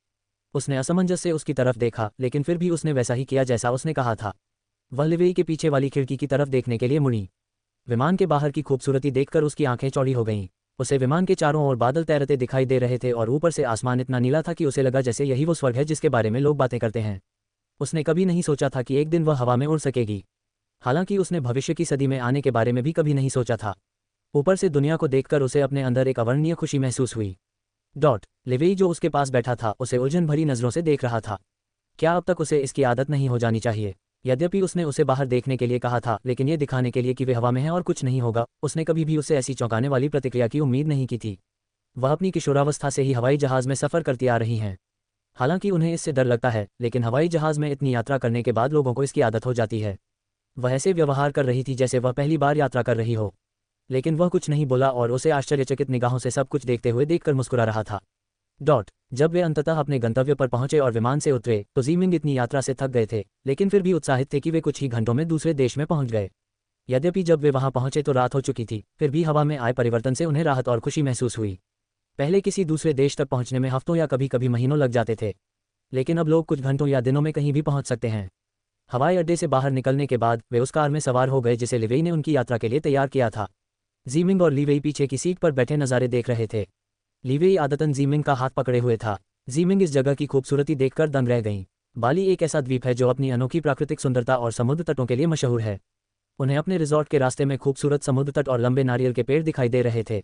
उसने असमंजस से उसकी तरफ देखा, लेकिन फिर भी उसने वैसा ही किया जैसा उसने कहा था। वह लिवेई के पीछे वाली खिड़की की तरफ देखने के लिए मुड़ी। विमान के बाहर की खूबसूरती देखकर उसकी आंखें चौड़ी हो गईं। उसे विमान के चारों ओर बादल तैरते दिखाई दे रहे थे और ऊपर से आसमान इतना नीला था कि उसे लगा जैसे यही वो स्वर्ग है जिसके बारे में लोग बातें करते हैं। उसने कभी नहीं सोचा था कि एक दिन वह हवा में उड़ सकेगी। हालांकि उसने भविष्य की सदी में आने के बारे में भी कभी नहीं सोचा था। ऊपर से दुनिया को देखकर उसे अपने अंदर एक अवर्णनीय खुशी महसूस हुई। लिवेई जो उसके पास बैठा था उसे उलझन भरी नज़रों से देख रहा था। क्या अब तक उसे इसकी आदत नहीं हो जानी चाहिए? यद्यपि उसने उसे बाहर देखने के लिए कहा था, लेकिन ये दिखाने के लिए कि वे हवा में है और कुछ नहीं होगा, उसने कभी भी उससे ऐसी चौंकाने वाली प्रतिक्रिया की उम्मीद नहीं की थी। वह अपनी किशोरावस्था से ही हवाई जहाज़ में सफ़र करती आ रही हैं। हालांकि उन्हें इससे डर लगता है, लेकिन हवाई जहाज़ में इतनी यात्रा करने के बाद लोगों को इसकी आदत हो जाती है। वह ऐसे व्यवहार कर रही थी जैसे वह पहली बार यात्रा कर रही हो। लेकिन वह कुछ नहीं बोला और उसे आश्चर्यचकित निगाहों से सब कुछ देखते हुए देखकर मुस्कुरा रहा था। जब वे अंततः अपने गंतव्य पर पहुंचे और विमान से उतरे तो जीमिंग इतनी यात्रा से थक गए थे, लेकिन फिर भी उत्साहित थे कि वे कुछ ही घंटों में दूसरे देश में पहुंच गए। यद्यपि जब वे वहां पहुंचे तो रात हो चुकी थी, फिर भी हवा में आए परिवर्तन से उन्हें राहत और खुशी महसूस हुई। पहले किसी दूसरे देश तक पहुंचने में हफ्तों या कभी कभी महीनों लग जाते थे, लेकिन अब लोग कुछ घंटों या दिनों में कहीं भी पहुंच सकते हैं। हवाई अड्डे से बाहर निकलने के बाद वे उस कार में सवार हो गए जिसे लिवेई ने उनकी यात्रा के लिए तैयार किया था। जीमिंग और लिवेई पीछे की सीट पर बैठे नज़ारे देख रहे थे। लिवेई आदतन जीमिंग का हाथ पकड़े हुए था। जीमिंग इस जगह की खूबसूरती देखकर दंग रह गईं। बाली एक ऐसा द्वीप है जो अपनी अनोखी प्राकृतिक सुंदरता और समुद्र तटों के लिए मशहूर है। उन्हें अपने रिजॉर्ट के रास्ते में खूबसूरत समुद्र तट और लंबे नारियल के पेड़ दिखाई दे रहे थे।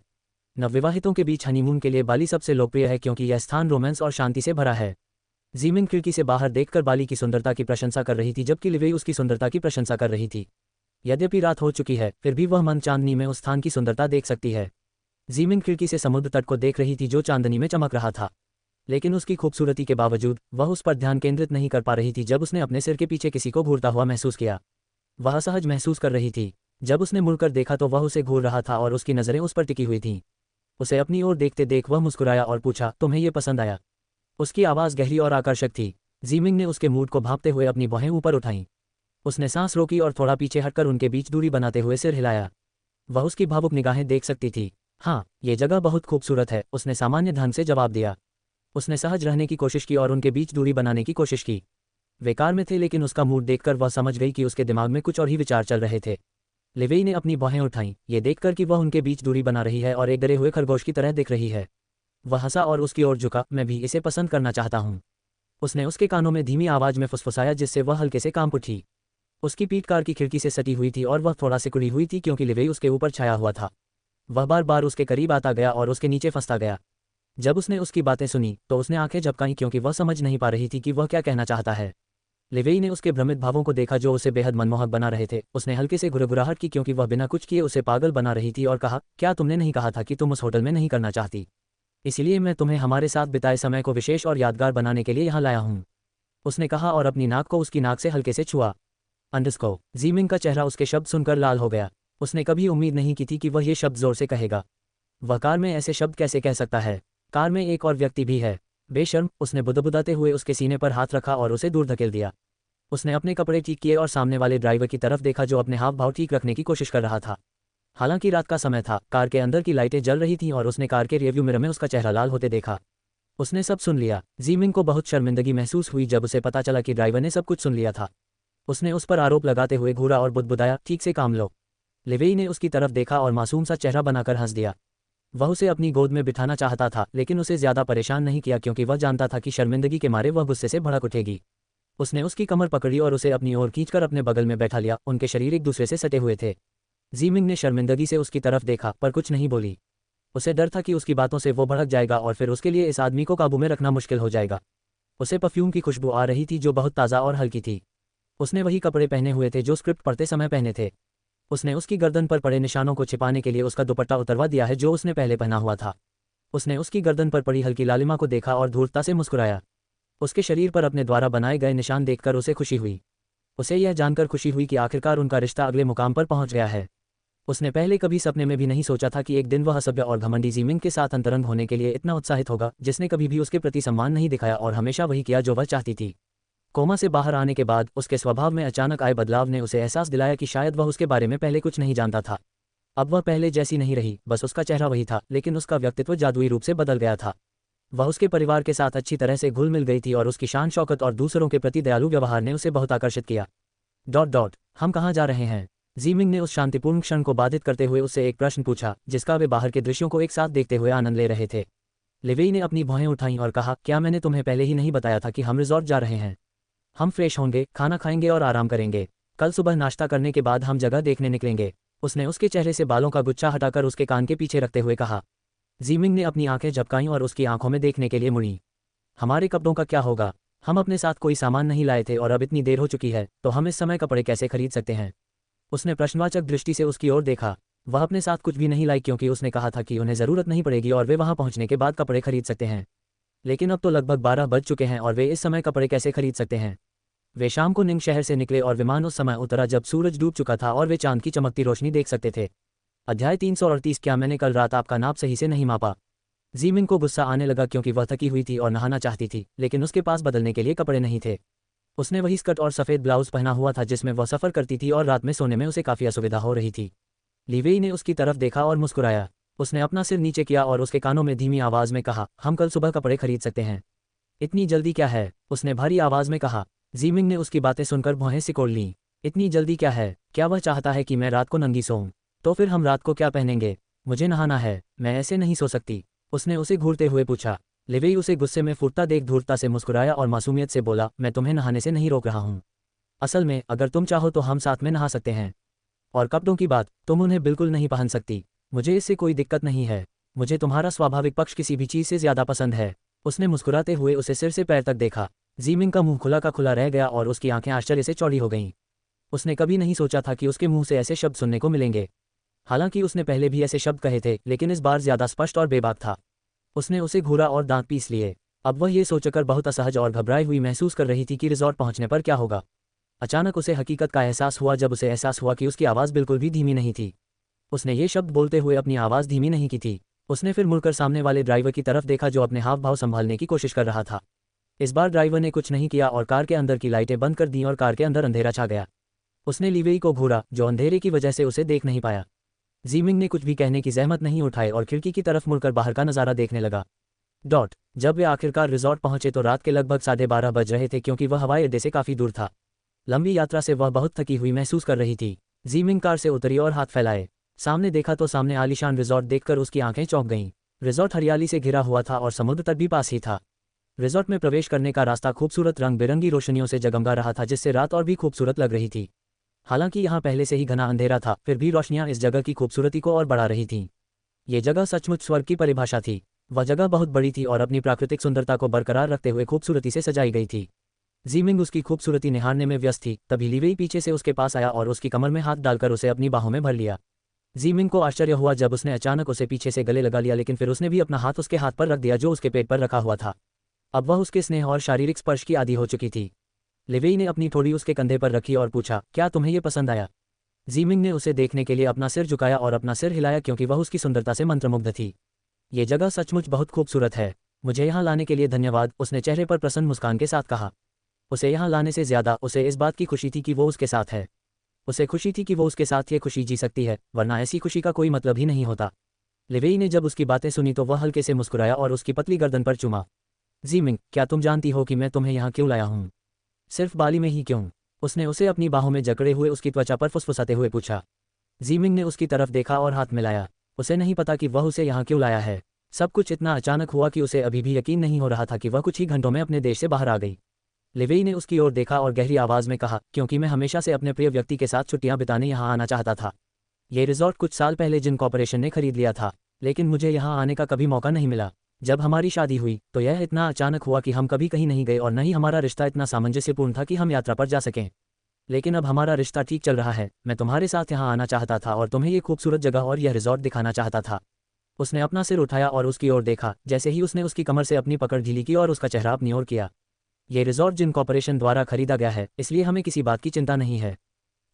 नवविवाहितों के बीच हनीमून के लिए बाली सबसे लोकप्रिय है क्योंकि यह स्थान रोमांस और शांति से भरा है। जीमिंग खिड़की से बाहर देखकर बाली की सुंदरता की प्रशंसा कर रही थी, जबकि लिवेई उसकी सुंदरता की प्रशंसा कर रही थी। यद्यपि रात हो चुकी है, फिर भी वह मन चांदनी में उस स्थान की सुंदरता देख सकती है। जीमिंग खिड़की से समुद्र तट को देख रही थी जो चांदनी में चमक रहा था, लेकिन उसकी खूबसूरती के बावजूद वह उस पर ध्यान केंद्रित नहीं कर पा रही थी। जब उसने अपने सिर के पीछे किसी को घूरता हुआ महसूस किया, वह असहज महसूस कर रही थी। जब उसने मुड़कर देखा तो वह उसे घूर रहा था और उसकी नज़रें उस पर टिकी हुई थीं। उसे अपनी ओर देखते देख वह मुस्कुराया और पूछा, तुम्हें ये पसंद आया? उसकी आवाज़ गहरी और आकर्षक थी। जीमिंग ने उसके मूड को भांपते हुए अपनी बाहें ऊपर उठाईं। उसने सांस रोकी और थोड़ा पीछे हटकर उनके बीच दूरी बनाते हुए सिर हिलाया। वह उसकी भावुक निगाहें देख सकती थी। हाँ, ये जगह बहुत खूबसूरत है, उसने सामान्य ढंग से जवाब दिया। उसने सहज रहने की कोशिश की और उनके बीच दूरी बनाने की कोशिश की। वे कार में थे लेकिन उसका मूड देखकर वह समझ गई कि उसके दिमाग में कुछ और ही विचार चल रहे थे। लिवेई ने अपनी बाहें उठाईं, ये देखकर कि वह उनके बीच दूरी बना रही है और एक डरे हुए खरगोश की तरह दिख रही है। वह हंसा और उसकी ओर झुका, मैं भी इसे पसंद करना चाहता हूँ। उसने उसके कानों में धीमी आवाज में फुसफुसाया जिससे वह हल्के से कांप उठी। उसकी पीठ कार की खिड़की से सटी हुई थी और वह थोड़ा सिकुड़ी हुई थी क्योंकि लिवेई उसके ऊपर छाया हुआ था। वह बार बार उसके करीब आता गया और उसके नीचे फंसता गया। जब उसने उसकी बातें सुनी तो उसने आंखें झपकाईं क्योंकि वह समझ नहीं पा रही थी कि वह क्या कहना चाहता है। लिवेई ने उसके भ्रमित भावों को देखा जो उसे बेहद मनमोहक बना रहे थे। उसने हल्के से गुरगुराहट की क्योंकि वह बिना कुछ किए उसे पागल बना रही थी और कहा, क्या तुमने नहीं कहा था कि तुम उस होटल में नहीं करना चाहती? इसलिए मैं तुम्हें हमारे साथ बिताए समय को विशेष और यादगार बनाने के लिए यहाँ लाया हूँ, उसने कहा और अपनी नाक को उसकी नाक से हल्के से छुआ। अंडरस्को। जीमिंग का चेहरा उसके शब्द सुनकर लाल हो गया। उसने कभी उम्मीद नहीं की थी कि वह ये शब्द जोर से कहेगा। वह कार में ऐसे शब्द कैसे कह सकता है? कार में एक और व्यक्ति भी है। बेशर्म, उसने बुदबुदाते हुए उसके सीने पर हाथ रखा और उसे दूर धकेल दिया। उसने अपने कपड़े ठीक किए और सामने वाले ड्राइवर की तरफ देखा जो अपने हाव भाव ठीक रखने की कोशिश कर रहा था। हालांकि रात का समय था, कार के अंदर की लाइटें जल रही थीं और उसने कार के रियरव्यू मिरर में उसका चेहरा लाल होते देखा। उसने सब सुन लिया। जीमिंग को बहुत शर्मिंदगी महसूस हुई जब उसे पता चला कि ड्राइवर ने सब कुछ सुन लिया था। उसने उस पर आरोप लगाते हुए घूरा और बुदबुदाया, ठीक से काम लो। लिवेई ने उसकी तरफ देखा और मासूम सा चेहरा बनाकर हंस दिया। वह उसे अपनी गोद में बिठाना चाहता था लेकिन उसे ज्यादा परेशान नहीं किया क्योंकि वह जानता था कि शर्मिंदगी के मारे वह गुस्से से भड़क उठेगी। उसने उसकी कमर पकड़ी और उसे अपनी ओर खींचकर अपने बगल में बैठा लिया। उनके शरीर एक दूसरे से सटे हुए थे। जीमिंग ने शर्मिंदगी से उसकी तरफ देखा पर कुछ नहीं बोली। उसे डर था कि उसकी बातों से वो भड़क जाएगा और फिर उसके लिए इस आदमी को काबू में रखना मुश्किल हो जाएगा। उसे परफ्यूम की खुशबू आ रही थी जो बहुत ताज़ा और हल्की थी। उसने वही कपड़े पहने हुए थे जो स्क्रिप्ट पढ़ते समय पहने थे। उसने उसकी गर्दन पर पड़े निशानों को छिपाने के लिए उसका दुपट्टा उतरवा दिया है जो उसने पहले पहना हुआ था। उसने उसकी गर्दन पर पड़ी हल्की लालिमा को देखा और धूर्तता से मुस्कुराया। उसके शरीर पर अपने द्वारा बनाए गए निशान देखकर उसे खुशी हुई। उसे यह जानकर खुशी हुई कि आखिरकार उनका रिश्ता अगले मुकाम पर पहुंच गया है। उसने पहले कभी सपने में भी नहीं सोचा था कि एक दिन वह असभ्य और घमंडी जीमिंग के साथ अंतरंग होने के लिए इतना उत्साहित होगा, जिसने कभी भी उसके प्रति सम्मान नहीं दिखाया और हमेशा वही किया जो वह चाहती थी। कोमा से बाहर आने के बाद उसके स्वभाव में अचानक आए बदलाव ने उसे एहसास दिलाया कि शायद वह उसके बारे में पहले कुछ नहीं जानता था। अब वह पहले जैसी नहीं रही, बस उसका चेहरा वही था लेकिन उसका व्यक्तित्व जादुई रूप से बदल गया था। वह उसके परिवार के साथ अच्छी तरह से घुल मिल गई थी और उसकी शान शौकत और दूसरों के प्रति दयालु व्यवहार ने उसे बहुत आकर्षित किया। हम कहाँ जा रहे हैं? जीमिंग ने उस शांतिपूर्ण क्षण को बाधित करते हुए उससे एक प्रश्न पूछा जिसका वे बाहर के दृश्यों को एक साथ देखते हुए आनंद ले रहे थे। लिवेई ने अपनी भौहें उठाईं और कहा, क्या मैंने तुम्हें पहले ही नहीं बताया था कि हम रिजॉर्ट जा रहे हैं? हम फ्रेश होंगे, खाना खाएंगे और आराम करेंगे। कल सुबह नाश्ता करने के बाद हम जगह देखने निकलेंगे। उसने उसके चेहरे से बालों का गुच्छा हटाकर उसके कान के पीछे रखते हुए कहा। जीमिंग ने अपनी आंखें झपकाईं और उसकी आंखों में देखने के लिए मुड़ी। हमारे कपड़ों का क्या होगा? हम अपने साथ कोई सामान नहीं लाए थे और अब इतनी देर हो चुकी है तो हम इस समय कपड़े कैसे खरीद सकते हैं? उसने प्रश्नवाचक दृष्टि से उसकी ओर देखा। वह अपने साथ कुछ भी नहीं लाई क्योंकि उसने कहा था कि उन्हें ज़रूरत नहीं पड़ेगी और वे वहां पहुंचने के बाद कपड़े खरीद सकते हैं। लेकिन अब तो लगभग 12 बज चुके हैं और वे इस समय कपड़े कैसे खरीद सकते हैं? वे शाम को निंग शहर से निकले और विमान उस समय उतरा जब सूरज डूब चुका था और वे चांद की चमकती रोशनी देख सकते थे। अध्याय 338। क्या मैंने कल रात आपका नाप सही से नहीं मापा? जीमिंग को गुस्सा आने लगा क्योंकि वह थकी हुई थी और नहाना चाहती थी लेकिन उसके पास बदलने के लिए कपड़े नहीं थे। उसने वही स्कर्ट और सफ़ेद ब्लाउज पहना हुआ था जिसमें वह सफ़र करती थी और रात में सोने में उसे काफ़ी असुविधा हो रही थी। लिवेई ने उसकी तरफ देखा और मुस्कुराया। उसने अपना सिर नीचे किया और उसके कानों में धीमी आवाज़ में कहा, हम कल सुबह कपड़े खरीद सकते हैं। इतनी जल्दी क्या है? उसने भारी आवाज़ में कहा। जीमिंग ने उसकी बातें सुनकर भौहें सिकोड़ लीं। इतनी जल्दी क्या है? क्या वह चाहता है कि मैं रात को नंगी सोऊं? तो फिर हम रात को क्या पहनेंगे? मुझे नहाना है, मैं ऐसे नहीं सो सकती। उसने उसे घूरते हुए पूछा। लिवेई उसे गुस्से में फूटता देख धूर्तता से मुस्कुराया और मासूमियत से बोला, मैं तुम्हें नहाने से नहीं रोक रहा हूँ। असल में अगर तुम चाहो तो हम साथ में नहा सकते हैं। और कपड़ों की बात, तुम उन्हें बिल्कुल नहीं पहन सकती। मुझे इससे कोई दिक्कत नहीं है। मुझे तुम्हारा स्वाभाविक पक्ष किसी भी चीज़ से ज़्यादा पसंद है। उसने मुस्कुराते हुए उसे सिर से पैर तक देखा। जीमिंग का मुंह खुला का खुला रह गया और उसकी आंखें आश्चर्य से चौड़ी हो गईं। उसने कभी नहीं सोचा था कि उसके मुंह से ऐसे शब्द सुनने को मिलेंगे। हालांकि उसने पहले भी ऐसे शब्द कहे थे लेकिन इस बार ज़्यादा स्पष्ट और बेबाक था। उसने उसे घूरा और दांत पीस लिए। अब वह ये सोचकर बहुत असहज और घबराई हुई महसूस कर रही थी कि रिजॉर्ट पहुंचने पर क्या होगा। अचानक उसे हकीकत का एहसास हुआ जब उसे एहसास हुआ कि उसकी आवाज़ बिल्कुल भी धीमी नहीं थी। उसने ये शब्द बोलते हुए अपनी आवाज़ धीमी नहीं की थी। उसने फिर मुड़कर सामने वाले ड्राइवर की तरफ देखा जो अपने हाव भाव संभालने की कोशिश कर रहा था। इस बार ड्राइवर ने कुछ नहीं किया और कार के अंदर की लाइटें बंद कर दीं और कार के अंदर अंधेरा छा गया। उसने लिवेई को घूरा जो अंधेरे की वजह से उसे देख नहीं पाया। जीमिंग ने कुछ भी कहने की जहमत नहीं उठाई और खिड़की की तरफ मुड़कर बाहर का नज़ारा देखने लगा। जब वे आखिरकार रिजॉर्ट पहुंचे तो रात के लगभग 12:30 बज रहे थे क्योंकि वह हवाई अड्डे से काफ़ी दूर था। लंबी यात्रा से वह बहुत थकी हुई महसूस कर रही थी। जीमिंग कार से उतरी और हाथ फैलाए। सामने देखा तो सामने आलीशान रिजॉर्ट देखकर उसकी आंखें चौंक गईं। रिजॉर्ट हरियाली से घिरा हुआ था और समुद्र तट भी पास ही था। रिजॉर्ट में प्रवेश करने का रास्ता खूबसूरत रंग बिरंगी रोशनियों से जगमगा रहा था जिससे रात और भी खूबसूरत लग रही थी। हालांकि यहाँ पहले से ही घना अंधेरा था, फिर भी रोशनियां इस जगह की खूबसूरती को और बढ़ा रही थीं। ये जगह सचमुच स्वर्ग की परिभाषा थी। वह जगह बहुत बड़ी थी और अपनी प्राकृतिक सुंदरता को बरकरार रखते हुए खूबसूरती से सजाई गई थी। जीमिंग उसकी खूबसूरती निहारने में व्यस्त थी, तभी लीवेई पीछे से उसके पास आया और उसकी कमर में हाथ डालकर उसे अपनी बाहों में भर लिया। जीमिंग को आश्चर्य हुआ जब उसने अचानक उसे पीछे से गले लगा लिया, लेकिन फिर उसने भी अपना हाथ उसके हाथ पर रख दिया जो उसके पेट पर रखा हुआ था। अब वह उसके स्नेह और शारीरिक स्पर्श की आदी हो चुकी थी। लिवेई ने अपनी ठोड़ी उसके कंधे पर रखी और पूछा, क्या तुम्हें ये पसंद आया? जीमिंग ने उसे देखने के लिए अपना सिर झुकाया और अपना सिर हिलाया क्योंकि वह उसकी सुंदरता से मंत्रमुग्ध थी। ये जगह सचमुच बहुत खूबसूरत है। मुझे यहाँ लाने के लिए धन्यवाद, उसने चेहरे पर प्रसन्न मुस्कान के साथ कहा। उसे यहाँ लाने से ज्यादा उसे इस बात की खुशी थी कि वो उसके साथ है। उसे खुशी थी कि वो उसके साथ ये खुशी जी सकती है, वरना ऐसी खुशी का कोई मतलब ही नहीं होता। लिवेई ने जब उसकी बातें सुनी तो वह हल्के से मुस्कुराया और उसकी पतली गर्दन पर चूमा। जीमिंग, क्या तुम जानती हो कि मैं तुम्हें यहाँ क्यों लाया हूँ? सिर्फ बाली में ही क्यों? उसने उसे अपनी बाहों में जकड़े हुए उसकी त्वचा पर फुसफुसाते हुए पूछा। जीमिंग ने उसकी तरफ देखा और हाथ मिलाया। उसे नहीं पता कि वह उसे यहाँ क्यों लाया है। सब कुछ इतना अचानक हुआ कि उसे अभी भी यकीन नहीं हो रहा था कि वह कुछ ही घंटों में अपने देश से बाहर आ गई। लिवेई ने उसकी ओर देखा और गहरी आवाज़ में कहा, क्योंकि मैं हमेशा से अपने प्रिय व्यक्ति के साथ छुट्टियां बिताने यहाँ आना चाहता था। ये रिजॉर्ट कुछ साल पहले जिन कॉर्पोरेशन ने खरीद लिया था, लेकिन मुझे यहाँ आने का कभी मौका नहीं मिला। जब हमारी शादी हुई तो यह इतना अचानक हुआ कि हम कभी कहीं नहीं गए और न ही हमारा रिश्ता इतना सामंजस्यपूर्ण था कि हम यात्रा पर जा सकें। लेकिन अब हमारा रिश्ता ठीक चल रहा है। मैं तुम्हारे साथ यहाँ आना चाहता था और तुम्हें ये खूबसूरत जगह और यह रिजॉर्ट दिखाना चाहता था। उसने अपना सिर उठाया और उसकी ओर देखा। जैसे ही उसने उसकी कमर से अपनी पकड़ ढीली की और उसका चेहरा अपनी ओर किया। ये रिजॉर्ट जिन कॉर्पोरेशन द्वारा खरीदा गया है, इसलिए हमें किसी बात की चिंता नहीं है।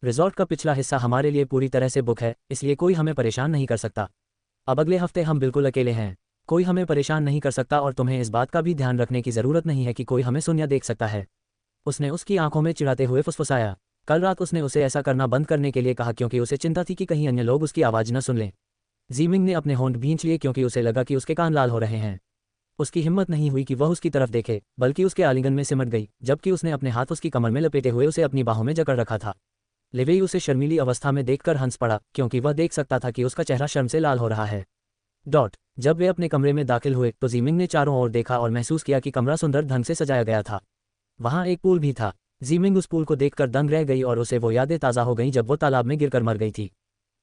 रिजॉर्ट का पिछला हिस्सा हमारे लिए पूरी तरह से बुक है, इसलिए कोई हमें परेशान नहीं कर सकता। अब अगले हफ्ते हम बिल्कुल अकेले हैं। कोई हमें परेशान नहीं कर सकता और तुम्हें इस बात का भी ध्यान रखने की ज़रूरत नहीं है कि कोई हमें सुन या देख सकता है। उसने उसकी आंखों में चिढ़ाते हुए फुसफुसाया। कल रात उसने उसे ऐसा करना बंद करने के लिए कहा क्योंकि उसे चिंता थी कि कहीं अन्य लोग उसकी आवाज़ न सुन लें। जीमिंग ने अपने होंठ भींच लिए क्योंकि उसे लगा कि उसके कान लाल हो रहे हैं। उसकी हिम्मत नहीं हुई कि वह उसकी तरफ देखे, बल्कि उसके आलिंगन में सिमट गई, जबकि उसने अपने हाथ उसकी कमर में लपेटे हुए उसे अपनी बाहों में जकड़ रखा था। लिवेई उसे शर्मीली अवस्था में देखकर हंस पड़ा क्योंकि वह देख सकता था कि उसका चेहरा शर्म से लाल हो रहा है। जब वे अपने कमरे में दाखिल हुए तो जीमिंग ने चारों ओर देखा और महसूस किया कि कमरा सुंदर ढंग से सजाया गया था। वहाँ एक पूल भी था। जीमिंग उस पूल को देखकर दंग रह गई और उसे वो यादें ताज़ा हो गईं जब वो तालाब में गिरकर मर गई थी।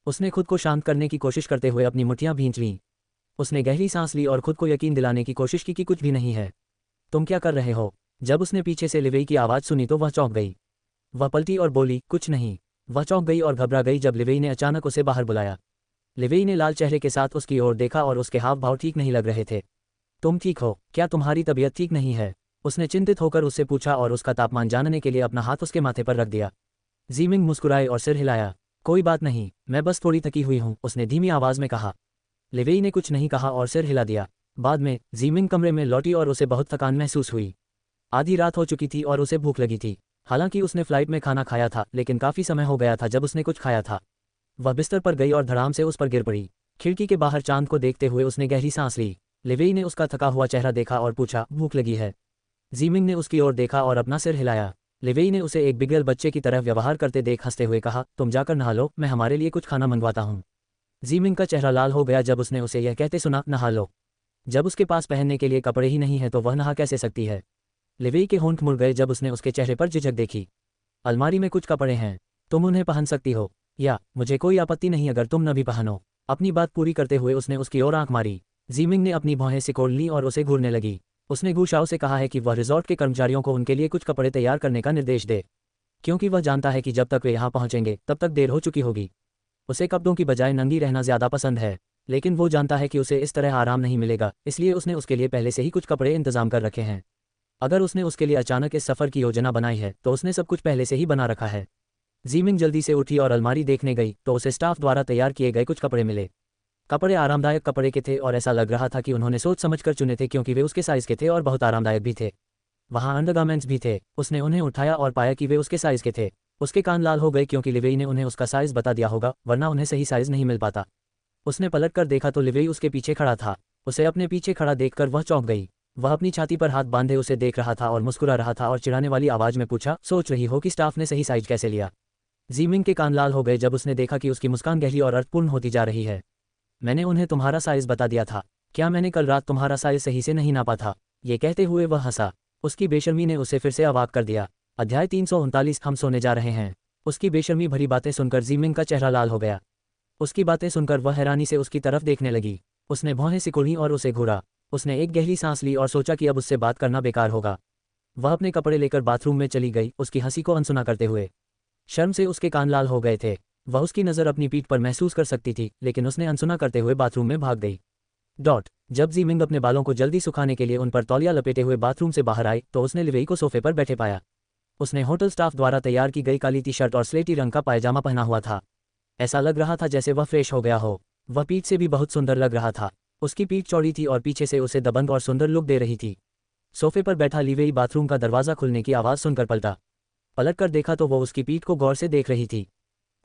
उसने खुद को शांत करने की कोशिश करते हुए अपनी मुट्ठियां भींच लीं। उसने गहरी सांस ली और खुद को यकीन दिलाने की कोशिश की कि कुछ भी नहीं है। तुम क्या कर रहे हो? जब उसने पीछे से लिवेई की आवाज़ सुनी तो वह चौंक गई। वह पलटी और बोली, कुछ नहीं। वह चौंक गई और घबरा गई जब लिवेई ने अचानक उसे बाहर बुलाया। लिवेई ने लाल चेहरे के साथ उसकी ओर देखा और उसके हाव भाव ठीक नहीं लग रहे थे। तुम ठीक हो? क्या तुम्हारी तबीयत ठीक नहीं है? उसने चिंतित होकर उससे पूछा और उसका तापमान जानने के लिए अपना हाथ उसके माथे पर रख दिया। जीमिंग मुस्कुराए और सिर हिलाया। कोई बात नहीं, मैं बस थोड़ी थकी हुई हूँ, उसने धीमी आवाज़ में कहा। लिवेई ने कुछ नहीं कहा और सिर हिला दिया। बाद में जीमिंग कमरे में लौटी और उसे बहुत थकान महसूस हुई। आधी रात हो चुकी थी और उसे भूख लगी थी। हालांकि उसने फ्लाइट में खाना खाया था, लेकिन काफ़ी समय हो गया था जब उसने कुछ खाया था। वह बिस्तर पर गई और धड़ाम से उस पर गिर पड़ी। खिड़की के बाहर चांद को देखते हुए उसने गहरी सांस ली। लिवेई ने उसका थका हुआ चेहरा देखा और पूछा, भूख लगी है? जीमिंग ने उसकी ओर देखा और अपना सिर हिलाया। लिवेई ने उसे एक बिगड़ल बच्चे की तरह व्यवहार करते देख हंसते हुए कहा, तुम जाकर नहा लो, मैं हमारे लिए कुछ खाना मंगवाता हूँ। जीमिंग का चेहरा लाल हो गया जब उसने उसे यह कहते सुना, नहा लो। जब उसके पास पहनने के लिए कपड़े ही नहीं है तो वह नहा कैसे सकती है? लिवेई के होंठ मुड़ गए जब उसने उसके चेहरे पर झिझक देखी। अलमारी में कुछ कपड़े हैं, तुम उन्हें पहन सकती हो, या मुझे कोई आपत्ति नहीं अगर तुम न भी पहनो। अपनी बात पूरी करते हुए उसने उसकी ओर आंख मारी। जीमिंग ने अपनी भौहें सिकोड़ ली और उसे घूरने लगी। उसने गुशाओ से कहा है कि वह रिजॉर्ट के कर्मचारियों को उनके लिए कुछ कपड़े तैयार करने का निर्देश दे, क्योंकि वह जानता है कि जब तक वे यहाँ पहुँचेंगे तब तक देर हो चुकी होगी। उसे कपड़ों की बजाय नंगी रहना ज़्यादा पसंद है, लेकिन वो जानता है कि उसे इस तरह आराम नहीं मिलेगा, इसलिए उसने उसके लिए पहले से ही कुछ कपड़े इंतजाम कर रखे हैं। अगर उसने उसके लिए अचानक इस सफ़र की योजना बनाई है तो उसने सब कुछ पहले से ही बना रखा है। जीमिंग जल्दी से उठी और अलमारी देखने गई तो उसे स्टाफ द्वारा तैयार किए गए कुछ कपड़े मिले। कपड़े आरामदायक कपड़े के थे और ऐसा लग रहा था कि उन्होंने सोच समझकर चुने थे क्योंकि वे उसके साइज़ के थे और बहुत आरामदायक भी थे। वहाँ अंडरगारमेंट्स भी थे। उसने उन्हें उठाया और पाया कि वे उसके साइज़ के थे। उसके कान लाल हो गए क्योंकि लिवेई ने उन्हें उसका साइज़ बता दिया होगा, वरना उन्हें सही साइज़ नहीं मिल पाता। उसने पलट कर देखा तो लिवेई उसके पीछे खड़ा था। उसे अपने पीछे खड़ा देखकर वह चौंक गई। वह अपनी छाती पर हाथ बांधे उसे देख रहा था और मुस्कुरा रहा था और चिढ़ाने वाली आवाज में पूछा, सोच रही हो कि स्टाफ ने सही साइज कैसे लिया? जीमिंग के कान लाल हो गए जब उसने देखा कि उसकी मुस्कान गहरी और अर्थपूर्ण होती जा रही है। मैंने उन्हें तुम्हारा साइज बता दिया था। क्या मैंने कल रात तुम्हारा साइज सही से नहीं नापा था? ये कहते हुए वह हंसा। उसकी बेशर्मी ने उसे फिर से अवाक कर दिया। अध्याय 339 हम सोने जा रहे हैं। उसकी बेशर्मी भरी बातें सुनकर जीमिंग का चेहरा लाल हो गया। उसकी बातें सुनकर वह हैरानी से उसकी तरफ देखने लगी। उसने भौहें सिकुड़ी और उसे घूरा। उसने एक गहरी सांस ली और सोचा कि अब उससे बात करना बेकार होगा। वह अपने कपड़े लेकर बाथरूम में चली गई, उसकी हंसी को अनसुना करते हुए। शर्म से उसके कान लाल हो गए थे। वह उसकी नज़र अपनी पीठ पर महसूस कर सकती थी, लेकिन उसने अनसुना करते हुए बाथरूम में भाग गई। जब जीमिंग अपने बालों को जल्दी सुखाने के लिए उन पर तौलिया लपेटे हुए बाथरूम से बाहर आई तो उसने लिवेई को सोफे पर बैठे पाया। उसने होटल स्टाफ द्वारा तैयार की गई काली टी शर्ट और स्लेटी रंग का पायजामा पहना हुआ था। ऐसा लग रहा था जैसे वह फ्रेश हो गया हो। वह पीठ से भी बहुत सुंदर लग रहा था। उसकी पीठ चौड़ी थी और पीछे से उसे दबंग और सुंदर लुक दे रही थी। सोफे पर बैठा लिवेई बाथरूम का दरवाज़ा खुलने की आवाज़ सुनकर पलट कर देखा तो वो उसकी पीठ को गौर से देख रही थी।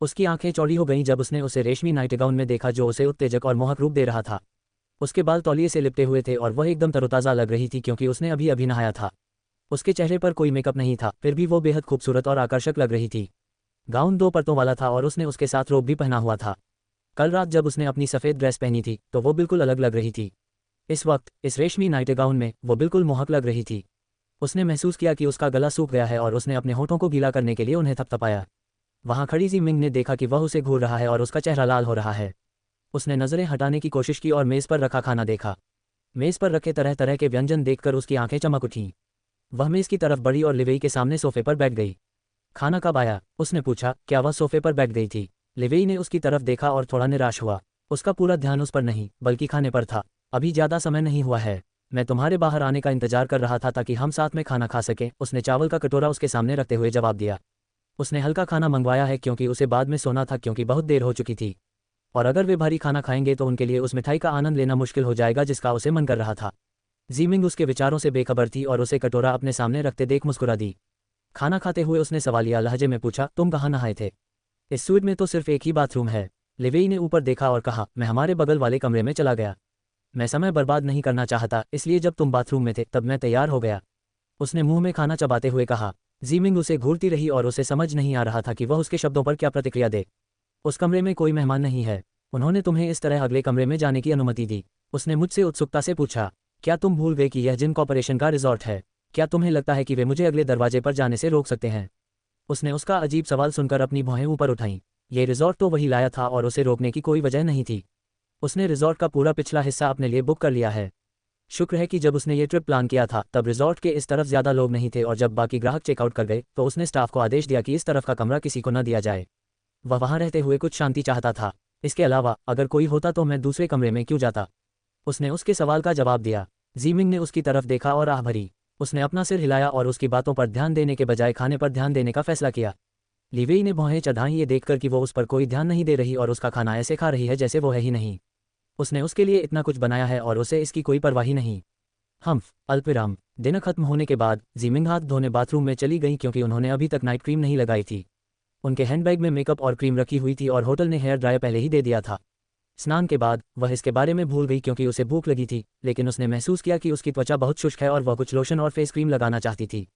उसकी आंखें चौड़ी हो गईं जब उसने उसे रेशमी नाइट गाउन में देखा जो उसे उत्तेजक और मोहक रूप दे रहा था। उसके बाल तौलिए से लिपटे हुए थे और वह एकदम तरोताज़ा लग रही थी क्योंकि उसने अभी अभी नहाया था। उसके चेहरे पर कोई मेकअप नहीं था, फिर भी वो बेहद खूबसूरत और आकर्षक लग रही थी। गाउन 2 परतों वाला था और उसने उसके साथ रोब भी पहना हुआ था। कल रात जब उसने अपनी सफ़ेद ड्रेस पहनी थी तो वो बिल्कुल अलग लग रही थी। इस वक्त इस रेशमी नाइट गाउन में वो बिल्कुल मोहक लग रही थी। उसने महसूस किया कि उसका गला सूख गया है और उसने अपने होठों को गीला करने के लिए उन्हें थपथपाया। वहाँ खड़ी जीमिंग ने देखा कि वह उसे घूर रहा है और उसका चेहरा लाल हो रहा है। उसने नज़रें हटाने की कोशिश की और मेज़ पर रखा खाना देखा। मेज़ पर रखे तरह तरह के व्यंजन देखकर उसकी आंखें चमक उठीं। वह मेज़ की तरफ बढ़ी और लिवेई के सामने सोफे पर बैठ गई। खाना कब आया? उसने पूछा। क्या वह सोफे पर बैठ गई थी? लिवेई ने उसकी तरफ देखा और थोड़ा निराश हुआ। उसका पूरा ध्यान उस पर नहीं बल्कि खाने पर था। अभी ज़्यादा समय नहीं हुआ है। मैं तुम्हारे बाहर आने का इंतजार कर रहा था ताकि हम साथ में खाना खा सकें, उसने चावल का कटोरा उसके सामने रखते हुए जवाब दिया। उसने हल्का खाना मंगवाया है क्योंकि उसे बाद में सोना था क्योंकि बहुत देर हो चुकी थी। और अगर वे भारी खाना खाएंगे तो उनके लिए उस मिठाई का आनंद लेना मुश्किल हो जाएगा जिसका उसे मन कर रहा था। जीमिंग उसके विचारों से बेखबर थी और उसे कटोरा अपने सामने रखते देख मुस्कुरा दी। खाना खाते हुए उसने सवालिया लहजे में पूछा, तुम कहाँ नहाए थे? इस सूट में तो सिर्फ एक ही बाथरूम है। लिवेई ने ऊपर देखा और कहा, मैं हमारे बगल वाले कमरे में चला गया। मैं समय बर्बाद नहीं करना चाहता, इसलिए जब तुम बाथरूम में थे तब मैं तैयार हो गया। उसने मुंह में खाना चबाते हुए कहा। जीमिंग उसे घूरती रही और उसे समझ नहीं आ रहा था कि वह उसके शब्दों पर क्या प्रतिक्रिया दे। उस कमरे में कोई मेहमान नहीं है। उन्होंने तुम्हें इस तरह अगले कमरे में जाने की अनुमति दी। उसने मुझसे उत्सुकता से पूछा, क्या तुम भूल गए कि यह जिन कॉर्पोरेशन का रिजॉर्ट है? क्या तुम्हें लगता है कि वे मुझे अगले दरवाजे पर जाने से रोक सकते हैं? उसने उसका अजीब सवाल सुनकर अपनी भौहें ऊपर उठाईं। ये रिजॉर्ट तो वही लाया था और उसे रोकने की कोई वजह नहीं थी। उसने रिजॉर्ट का पूरा पिछला हिस्सा अपने लिए बुक कर लिया है। शुक्र है कि जब उसने ये ट्रिप प्लान किया था तब रिजॉर्ट के इस तरफ ज़्यादा लोग नहीं थे और जब बाकी ग्राहक चेकआउट कर गए तो उसने स्टाफ को आदेश दिया कि इस तरफ का कमरा किसी को न दिया जाए। वह वहाँ रहते हुए कुछ शांति चाहता था। इसके अलावा अगर कोई होता तो मैं दूसरे कमरे में क्यों जाता? उसने उसके सवाल का जवाब दिया। जीमिंग ने उसकी तरफ देखा और आह भरी। उसने अपना सिर हिलाया और उसकी बातों पर ध्यान देने के बजाय खाने पर ध्यान देने का फैसला किया। लिवेई ने भौहें चढ़ाई ये देखकर कि वो उस पर कोई ध्यान नहीं दे रही और उसका खाना ऐसे खा रही है जैसे वो है ही नहीं। उसने उसके लिए इतना कुछ बनाया है और उसे इसकी कोई परवाह ही नहीं। अल्पविराम। डिनर खत्म होने के बाद जीमिंग हाथ धोने बाथरूम में चली गई क्योंकि उन्होंने अभी तक नाइट क्रीम नहीं लगाई थी। उनके हैंडबैग में मेकअप और क्रीम रखी हुई थी और होटल ने हेयर ड्रायर पहले ही दे दिया था। स्नान के बाद वह इसके बारे में भूल गई क्योंकि उसे भूख लगी थी, लेकिन उसने महसूस किया कि उसकी त्वचा बहुत शुष्क है और वह कुछ लोशन और फेस क्रीम लगाना चाहती थी।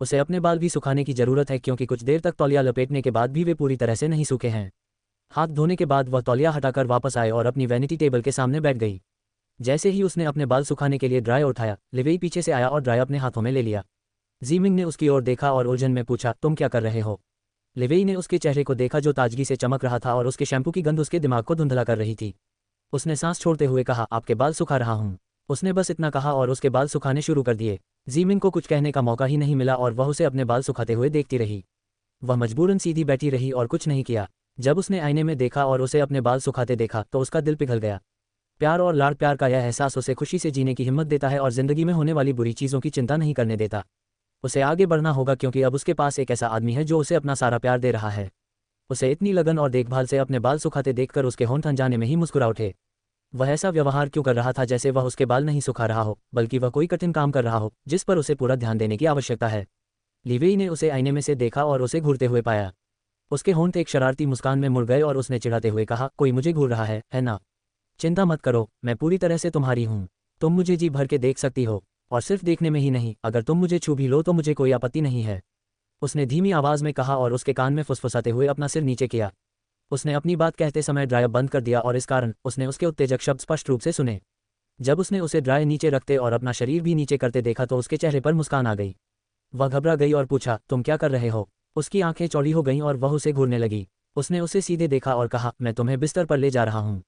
उसे अपने बाल भी सुखाने की ज़रूरत है क्योंकि कुछ देर तक तौलिया लपेटने के बाद भी वे पूरी तरह से नहीं सूखे हैं। हाथ धोने के बाद वह तौलिया हटाकर वापस आए और अपनी वैनिटी टेबल के सामने बैठ गई। जैसे ही उसने अपने बाल सुखाने के लिए ड्रायर उठाया, लिवेई पीछे से आया और ड्रायर अपने हाथों में ले लिया। जीमिंग ने उसकी ओर देखा और उलझन में पूछा, तुम क्या कर रहे हो? लिवेई ने उसके चेहरे को देखा जो ताजगी से चमक रहा था और उसके शैम्पू की गंध उसके दिमाग को धुंधला कर रही थी। उसने सांस छोड़ते हुए कहा, आपके बाल सुखा रहा हूँ। उसने बस इतना कहा और उसके बाल सुखाने शुरू कर दिए। जीमिंग को कुछ कहने का मौका ही नहीं मिला और वह उसे अपने बाल सुखाते हुए देखती रही। वह मजबूरन सीधी बैठी रही और कुछ नहीं किया। जब उसने आईने में देखा और उसे अपने बाल सुखाते देखा तो उसका दिल पिघल गया। प्यार और लाड़ प्यार का यह एहसास उसे खुशी से जीने की हिम्मत देता है और जिंदगी में होने वाली बुरी चीज़ों की चिंता नहीं करने देता। उसे आगे बढ़ना होगा क्योंकि अब उसके पास एक ऐसा आदमी है जो उसे अपना सारा प्यार दे रहा है। उसे इतनी लगन और देखभाल से अपने बाल सुखाते देखकर उसके होंठ अनजाने में ही मुस्कुरा उठे। वह ऐसा व्यवहार क्यों कर रहा था जैसे वह उसके बाल नहीं सुखा रहा हो, बल्कि वह कोई कठिन काम कर रहा हो जिस पर उसे पूरा ध्यान देने की आवश्यकता है। लिवेई ने उसे आईने में से देखा और उसे घूरते हुए पाया। उसके होंठ एक शरारती मुस्कान में मुड़ गए और उसने चिढ़ाते हुए कहा, कोई मुझे घूर रहा है ना? चिंता मत करो, मैं पूरी तरह से तुम्हारी हूँ। तुम मुझे जी भर के देख सकती हो, और सिर्फ देखने में ही नहीं, अगर तुम मुझे छू भी लो तो मुझे कोई आपत्ति नहीं है। उसने धीमी आवाज़ में कहा और उसके कान में फुसफुसाते हुए अपना सिर नीचे किया। उसने अपनी बात कहते समय ड्रायर बंद कर दिया और इस कारण उसने उसके उत्तेजक शब्द स्पष्ट रूप से सुने। जब उसने उसे ड्रायर नीचे रखते और अपना शरीर भी नीचे करते देखा तो उसके चेहरे पर मुस्कान आ गई। वह घबरा गई और पूछा, तुम क्या कर रहे हो? उसकी आंखें चौड़ी हो गईं और वह उसे घूरने लगी। उसने उसे सीधे देखा और कहा, मैं तुम्हें बिस्तर पर ले जा रहा हूँ।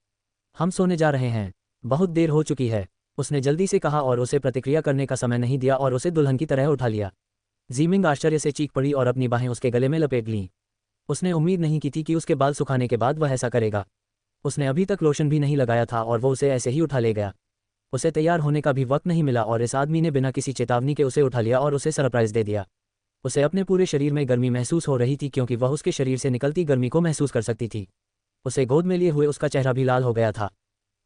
हम सोने जा रहे हैं, बहुत देर हो चुकी है। उसने जल्दी से कहा और उसे प्रतिक्रिया करने का समय नहीं दिया और उसे दुल्हन की तरह उठा लिया। जीमिंग आश्चर्य से चीख पड़ी और अपनी बाहें उसके गले में लपेट लीं। उसने उम्मीद नहीं की थी कि उसके बाल सुखाने के बाद वह ऐसा करेगा। उसने अभी तक लोशन भी नहीं लगाया था और वो उसे ऐसे ही उठा ले गया। उसे तैयार होने का भी वक्त नहीं मिला और इस आदमी ने बिना किसी चेतावनी के उसे उठा लिया और उसे सरप्राइज दे दिया। उसे अपने पूरे शरीर में गर्मी महसूस हो रही थी क्योंकि वह उसके शरीर से निकलती गर्मी को महसूस कर सकती थी। उसे गोद में लिए हुए उसका चेहरा भी लाल हो गया था।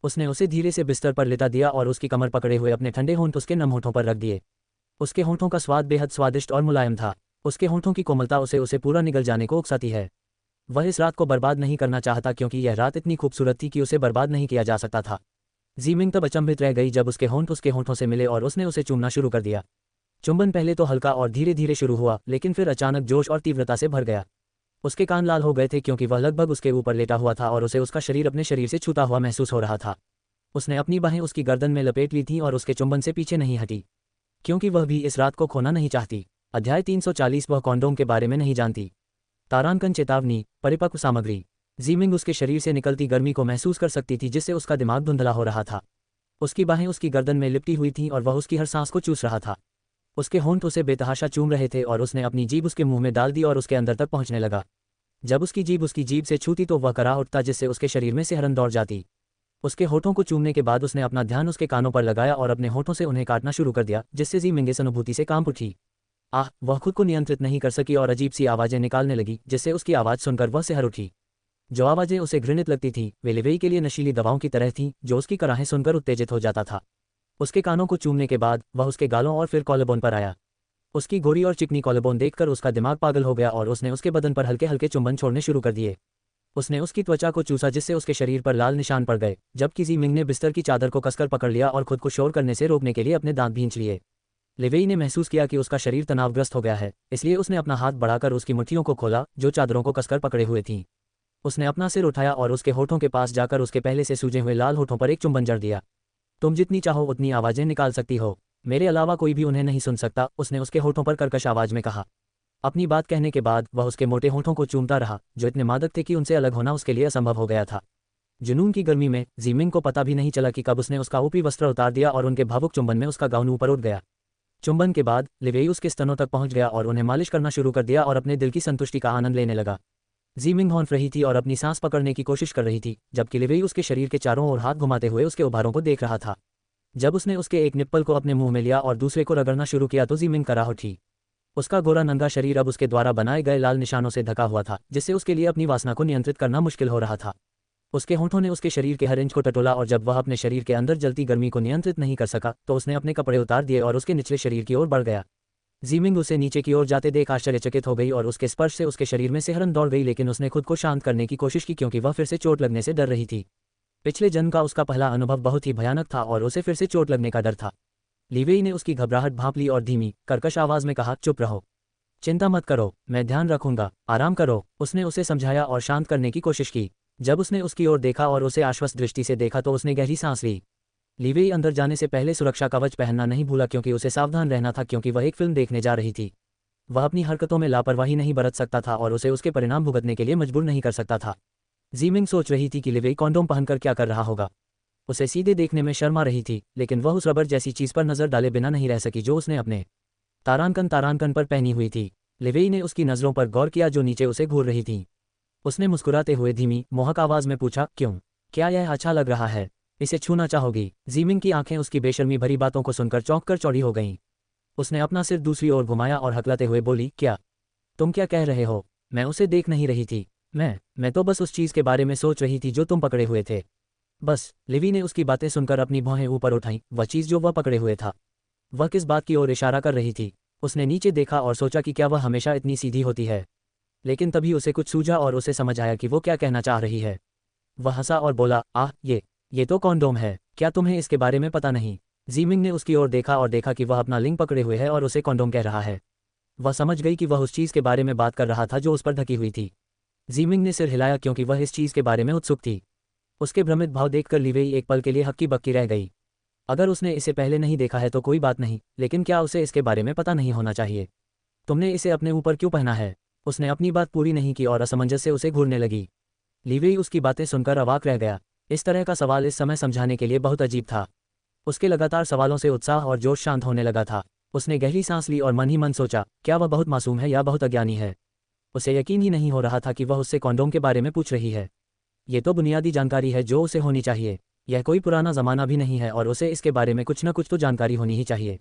उसने उसे धीरे से बिस्तर पर लिटा दिया और उसकी कमर पकड़े हुए अपने ठंडे होंठ उसके नम होंठों पर रख दिए। उसके होंठों का स्वाद बेहद स्वादिष्ट और मुलायम था। उसके होंठों की कोमलता उसे पूरा निगल जाने को उकसाती है। वह इस रात को बर्बाद नहीं करना चाहता क्योंकि यह रात इतनी खूबसूरत थी कि उसे बर्बाद नहीं किया जा सकता था। जीमिंग तब अचंभित रह गई जब उसके होंठ उसके होंठों से मिले और उसने उसे चूमना शुरू कर दिया। चुंबन पहले तो हल्का और धीरे धीरे शुरू हुआ, लेकिन फिर अचानक जोश और तीव्रता से भर गया। उसके कान लाल हो गए थे क्योंकि वह लगभग उसके ऊपर लेटा हुआ था और उसे उसका शरीर अपने शरीर से छूता हुआ महसूस हो रहा था। उसने अपनी बाहें उसकी गर्दन में लपेट ली थीं और उसके चुंबन से पीछे नहीं हटी, क्योंकि वह भी इस रात को खोना नहीं चाहती। अध्याय 340 वह कॉन्डोम के बारे में नहीं जानती। तारांकन चेतावनी, परिपक्व सामग्री। जीमिंग उसके शरीर से निकलती गर्मी को महसूस कर सकती थी जिससे उसका दिमाग धुंधला हो रहा था। उसकी बाहें उसकी गर्दन में लिपटी हुई थीं और वह उसकी हर सांस को चूस रहा था। उसके होंठ उसे बेतहाशा चूम रहे थे और उसने अपनी जीभ उसके मुंह में डाल दी और उसके अंदर तक पहुंचने लगा। जब उसकी जीभ से छूती तो वह करा उठता जिससे उसके शरीर में सिहरन दौड़ जाती। उसके होठों को चूमने के बाद उसने अपना ध्यान उसके कानों पर लगाया और अपने होठों से उन्हें काटना शुरू कर दिया, जिससे जीमिंग इस अनुभूति से कांप उठी। आह! वह खुद को नियंत्रित नहीं कर सकी और अजीब सी आवाज़ें निकालने लगी, जिससे उसकी आवाज़ सुनकर वह सिहर उठी। जो आवाज़ें उसे घृणित लगती थीं वे लिवेई के लिए नशीली दवाओं की तरह थीं, जो उसकी कराहें सुनकर उत्तेजित हो जाता था। उसके कानों को चूमने के बाद वह उसके गालों और फिर कॉलरबोन पर आया। उसकी गोरी और चिकनी कॉलरबोन देखकर उसका दिमाग पागल हो गया और उसने उसके बदन पर हल्के हल्के चुंबन छोड़ने शुरू कर दिए। उसने उसकी त्वचा को चूसा जिससे उसके शरीर पर लाल निशान पड़ गए, जबकि जीमिंग ने बिस्तर की चादर को कसकर पकड़ लिया और खुद को शोर करने से रोकने के लिए अपने दांत भींच लिए। लिवेई ने महसूस किया कि उसका शरीर तनावग्रस्त हो गया है, इसलिए उसने अपना हाथ बढ़ाकर उसकी मुट्ठियों को खोला जो चादरों को कसकर पकड़े हुए थीं। उसने अपना सिर उठाया और उसके होठों के पास जाकर उसके पहले से सूजे हुए लाल होठों पर एक चुंबन जड़ दिया। तुम जितनी चाहो उतनी आवाज़ें निकाल सकती हो, मेरे अलावा कोई भी उन्हें नहीं सुन सकता, उसने उसके होठों पर कर्कश आवाज़ में कहा। अपनी बात कहने के बाद वह उसके मोटे होठों को चूमता रहा, जो इतने मादक थे कि उनसे अलग होना उसके लिए असंभव हो गया था। जुनून की गर्मी में जीमिंग को पता भी नहीं चला कि कब उसने उसका ऊपरी वस्त्र उतार दिया और उनके भावुक चुंबन में उसका गाउन ऊपर उठ गया। चुंबन के बाद लिवेई उसके स्तनों तक पहुंच गया और उन्हें मालिश करना शुरू कर दिया और अपने दिल की संतुष्टि का आनंद लेने लगा। जीमिंग हौंफ रही थी और अपनी सांस पकड़ने की कोशिश कर रही थी, जबकि लिवेई उसके शरीर के चारों ओर हाथ घुमाते हुए उसके उभारों को देख रहा था। जब उसने उसके एक निप्पल को अपने मुंह में लिया और दूसरे को रगड़ना शुरू किया तो जीमिंग कराह उठी। उसका गोरा नंगा शरीर अब उसके द्वारा बनाए गए लाल निशानों से ढका हुआ था, जिससे उसके लिए अपनी वासना को नियंत्रित करना मुश्किल हो रहा था। उसके होंठों ने उसके शरीर के हर इंच को टटोला और जब वह अपने शरीर के अंदर जलती गर्मी को नियंत्रित नहीं कर सका तो उसने अपने कपड़े उतार दिए और उसके निचले शरीर की ओर बढ़ गया। जीमिंग उसे नीचे की ओर जाते देख आश्चर्यचकित हो गई और उसके स्पर्श से उसके शरीर में सिहरन दौड़ गई, लेकिन उसने खुद को शांत करने की कोशिश की क्योंकि वह फिर से चोट लगने से डर रही थी। पिछले जन्म का उसका पहला अनुभव बहुत ही भयानक था और उसे फिर से चोट लगने का डर था। लिवेई ने उसकी घबराहट भांप ली और धीमी, कर्कश आवाज में कहा, चुप रहो, चिंता मत करो, मैं ध्यान रखूंगा, आराम करो। उसने उसे समझाया और शांत करने की कोशिश की। जब उसने उसकी ओर देखा और उसे आश्वस्त दृष्टि से देखा तो उसने गहरी सांस ली। लिवेई अंदर जाने से पहले सुरक्षा कवच पहनना नहीं भूला क्योंकि उसे सावधान रहना था, क्योंकि वह एक फिल्म देखने जा रही थी। वह अपनी हरकतों में लापरवाही नहीं बरत सकता था और उसे उसके परिणाम भुगतने के लिए मजबूर नहीं कर सकता था। जीमिंग सोच रही थी कि लिवेई कॉन्डोम पहनकर क्या कर रहा होगा। उसे सीधे देखने में शर्मा रही थी, लेकिन वह उस रबर जैसी चीज पर नजर डाले बिना नहीं रह सकी जो उसने अपने तारांकन पर पहनी हुई थी। लिवेई ने उसकी नजरों पर गौर किया जो नीचे उसे घूर रही थी। उसने मुस्कुराते हुए धीमी, मोहक आवाज में पूछा, क्यों? क्या यह अच्छा लग रहा है? इसे छूना चाहोगी? जीमिंग की आंखें उसकी बेशर्मी भरी बातों को सुनकर चौंक कर चौड़ी हो गईं। उसने अपना सिर दूसरी ओर घुमाया और हकलाते हुए बोली, क्या? तुम क्या कह रहे हो? मैं उसे देख नहीं रही थी। मैं तो बस उस चीज के बारे में सोच रही थी जो तुम पकड़े हुए थे। बस। लिवी ने उसकी बातें सुनकर अपनी भौहें ऊपर उठाईं। वह चीज जो वह पकड़े हुए था, वह किस बात की ओर इशारा कर रही थी? उसने नीचे देखा और सोचा कि क्या वह हमेशा इतनी सीधी होती है, लेकिन तभी उसे कुछ सूझा और उसे समझ आया कि वो क्या कहना चाह रही है। वह हंसा और बोला, आह, ये तो कॉन्डोम है, क्या तुम्हें इसके बारे में पता नहीं? जीमिंग ने उसकी ओर देखा और देखा कि वह अपना लिंग पकड़े हुए है और उसे कॉन्डोम कह रहा है। वह समझ गई कि वह उस चीज़ के बारे में बात कर रहा था जो उस पर ढकी हुई थी। जीमिंग ने सिर हिलाया क्योंकि वह इस चीज़ के बारे में उत्सुक थी। उसके भ्रमित भाव देखकर लीवेई एक पल के लिए हक्की बक्की रह गई। अगर उसने इसे पहले नहीं देखा है तो कोई बात नहीं, लेकिन क्या उसे इसके बारे में पता नहीं होना चाहिए? तुमने इसे अपने ऊपर क्यों पहना है? उसने अपनी बात पूरी नहीं की और असमंजस से उसे घूरने लगी। लीवेई उसकी बातें सुनकर अवाक रह गया। इस तरह का सवाल इस समय समझाने के लिए बहुत अजीब था। उसके लगातार सवालों से उत्साह और जोश शांत होने लगा था। उसने गहरी सांस ली और मन ही मन सोचा, क्या वह बहुत मासूम है या बहुत अज्ञानी है? उसे यकीन ही नहीं हो रहा था कि वह उससे कॉन्डोम के बारे में पूछ रही है। ये तो बुनियादी जानकारी है जो उसे होनी चाहिए। यह कोई पुराना ज़माना भी नहीं है और उसे इसके बारे में कुछ न कुछ तो जानकारी होनी ही चाहिए।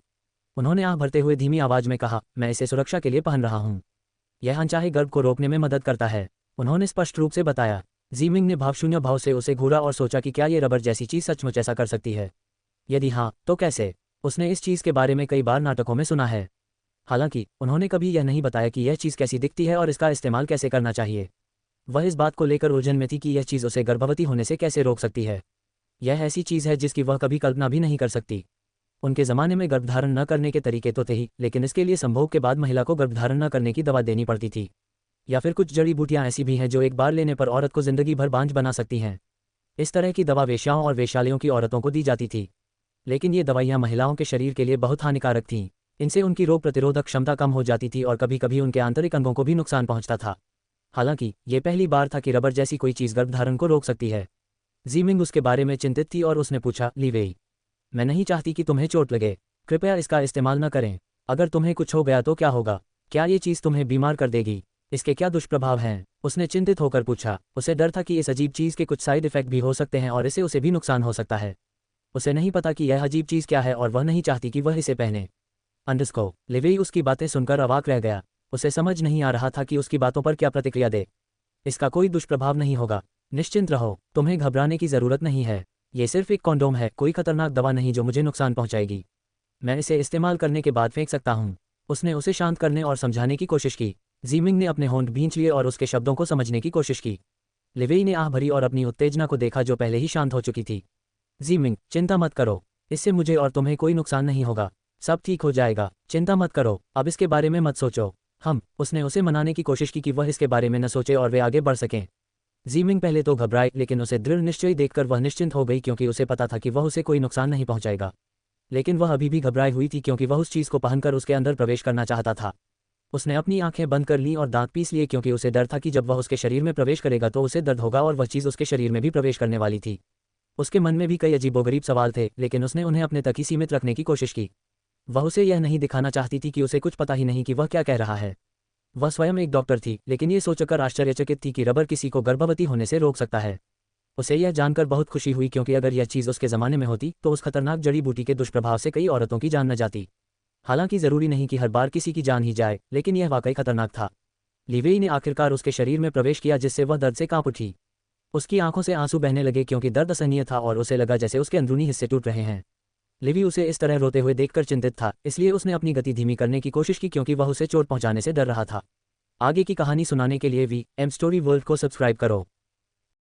उन्होंने आह भरते हुए धीमी आवाज़ में कहा, मैं इसे सुरक्षा के लिए पहन रहा हूँ। यह अनचाहे गर्भ को रोकने में मदद करता है, उन्होंने स्पष्ट रूप से बताया। जीमिंग ने भावशून्य भाव से उसे घूरा और सोचा कि क्या ये रबर जैसी चीज़ सचमुच ऐसा कर सकती है? यदि हाँ, तो कैसे? उसने इस चीज़ के बारे में कई बार नाटकों में सुना है। हालांकि उन्होंने कभी यह नहीं बताया कि यह चीज़ कैसी दिखती है और इसका इस्तेमाल कैसे करना चाहिए। वह इस बात को लेकर उलझन में थी कि यह चीज़ उसे गर्भवती होने से कैसे रोक सकती है। यह ऐसी चीज़ है जिसकी वह कभी कल्पना भी नहीं कर सकती। उनके ज़माने में गर्भधारण न करने के तरीके तो थे ही, लेकिन इसके लिए संभोग के बाद महिला को गर्भधारण न करने की दवा देनी पड़ती थी। या फिर कुछ जड़ी बूटियां ऐसी भी हैं जो एक बार लेने पर औरत को जिंदगी भर बांझ बना सकती हैं। इस तरह की दवा वेश्याओं और वेश्यालयों की औरतों को दी जाती थी। लेकिन ये दवाइयाँ महिलाओं के शरीर के लिए बहुत हानिकारक थीं। इनसे उनकी रोग प्रतिरोधक क्षमता कम हो जाती थी और कभी कभी उनके आंतरिक अंगों को भी नुकसान पहुंचता था। हालांकि ये पहली बार था कि रबर जैसी कोई चीज़ गर्भधारण को रोक सकती है। जीमिंग उसके बारे में चिंतित थी और उसने पूछा, लीवेई, मैं नहीं चाहती कि तुम्हें चोट लगे, कृपया इसका इस्तेमाल न करें। अगर तुम्हें कुछ हो गया तो क्या होगा? क्या ये चीज़ तुम्हें बीमार कर देगी? इसके क्या दुष्प्रभाव हैं? उसने चिंतित होकर पूछा। उसे डर था कि इस अजीब चीज़ के कुछ साइड इफेक्ट भी हो सकते हैं और इससे उसे भी नुकसान हो सकता है। उसे नहीं पता कि यह अजीब चीज़ क्या है और वह नहीं चाहती कि वह इसे पहने। लीवेई उसकी बातें सुनकर अवाक रह गया। उसे समझ नहीं आ रहा था कि उसकी बातों पर क्या प्रतिक्रिया दे। इसका कोई दुष्प्रभाव नहीं होगा, निश्चिंत रहो, तुम्हें घबराने की ज़रूरत नहीं है। ये सिर्फ एक कॉन्डोम है, कोई खतरनाक दवा नहीं जो मुझे नुकसान पहुंचाएगी। मैं इसे इस्तेमाल करने के बाद फेंक सकता हूँ। उसने उसे शांत करने और समझाने की कोशिश की। जीमिंग ने अपने होंठ भींच लिए और उसके शब्दों को समझने की कोशिश की। लिवेई ने आह भरी और अपनी उत्तेजना को देखा जो पहले ही शांत हो चुकी थी। जीमिंग, चिंता मत करो, इससे मुझे और तुम्हें कोई नुकसान नहीं होगा, सब ठीक हो जाएगा, चिंता मत करो, अब इसके बारे में मत सोचो। उसने उसे मनाने की कोशिश की कि वह इसके बारे में न सोचे और वे आगे बढ़ सकें। जीमिंग पहले तो घबराई, लेकिन उसे दृढ़ निश्चय देखकर वह निश्चिंत हो गई क्योंकि उसे पता था कि वह उसे कोई नुकसान नहीं पहुंचाएगा। लेकिन वह अभी भी घबराई हुई थी क्योंकि वह उस चीज़ को पहनकर उसके अंदर प्रवेश करना चाहता था। उसने अपनी आंखें बंद कर लीं और दांत पीस लिए क्योंकि उसे डर था कि जब वह उसके शरीर में प्रवेश करेगा तो उसे दर्द होगा और वह चीज़ उसके शरीर में भी प्रवेश करने वाली थी। उसके मन में भी कई अजीबोगरीब सवाल थे, लेकिन उसने उन्हें अपने तक ही सीमित रखने की कोशिश की। वह उसे यह नहीं दिखाना चाहती थी कि उसे कुछ पता ही नहीं कि वह क्या कह रहा है। वह स्वयं एक डॉक्टर थी, लेकिन ये सोचकर आश्चर्यचकित थी कि रबर किसी को गर्भवती होने से रोक सकता है। उसे यह जानकर बहुत खुशी हुई क्योंकि अगर यह चीज़ उसके ज़माने में होती तो उस खतरनाक जड़ी बूटी के दुष्प्रभाव से कई औरतों की जान न जाती। हालांकि ज़रूरी नहीं कि हर बार किसी की जान ही जाए, लेकिन यह वाकई खतरनाक था। लीवेई ने आखिरकार उसके शरीर में प्रवेश किया जिससे वह दर्द से कांप उठी। उसकी आंखों से आंसू बहने लगे क्योंकि दर्द असहनीय था और उसे लगा जैसे उसके अंदरूनी हिस्से टूट रहे हैं। लिवी उसे इस तरह रोते हुए देखकर चिंतित था, इसलिए उसने अपनी गति धीमी करने की कोशिश की क्योंकि वह उसे चोट पहुंचाने से डर रहा था। आगे की कहानी सुनाने के लिए वी एम स्टोरी वर्ल्ड को सब्सक्राइब करो।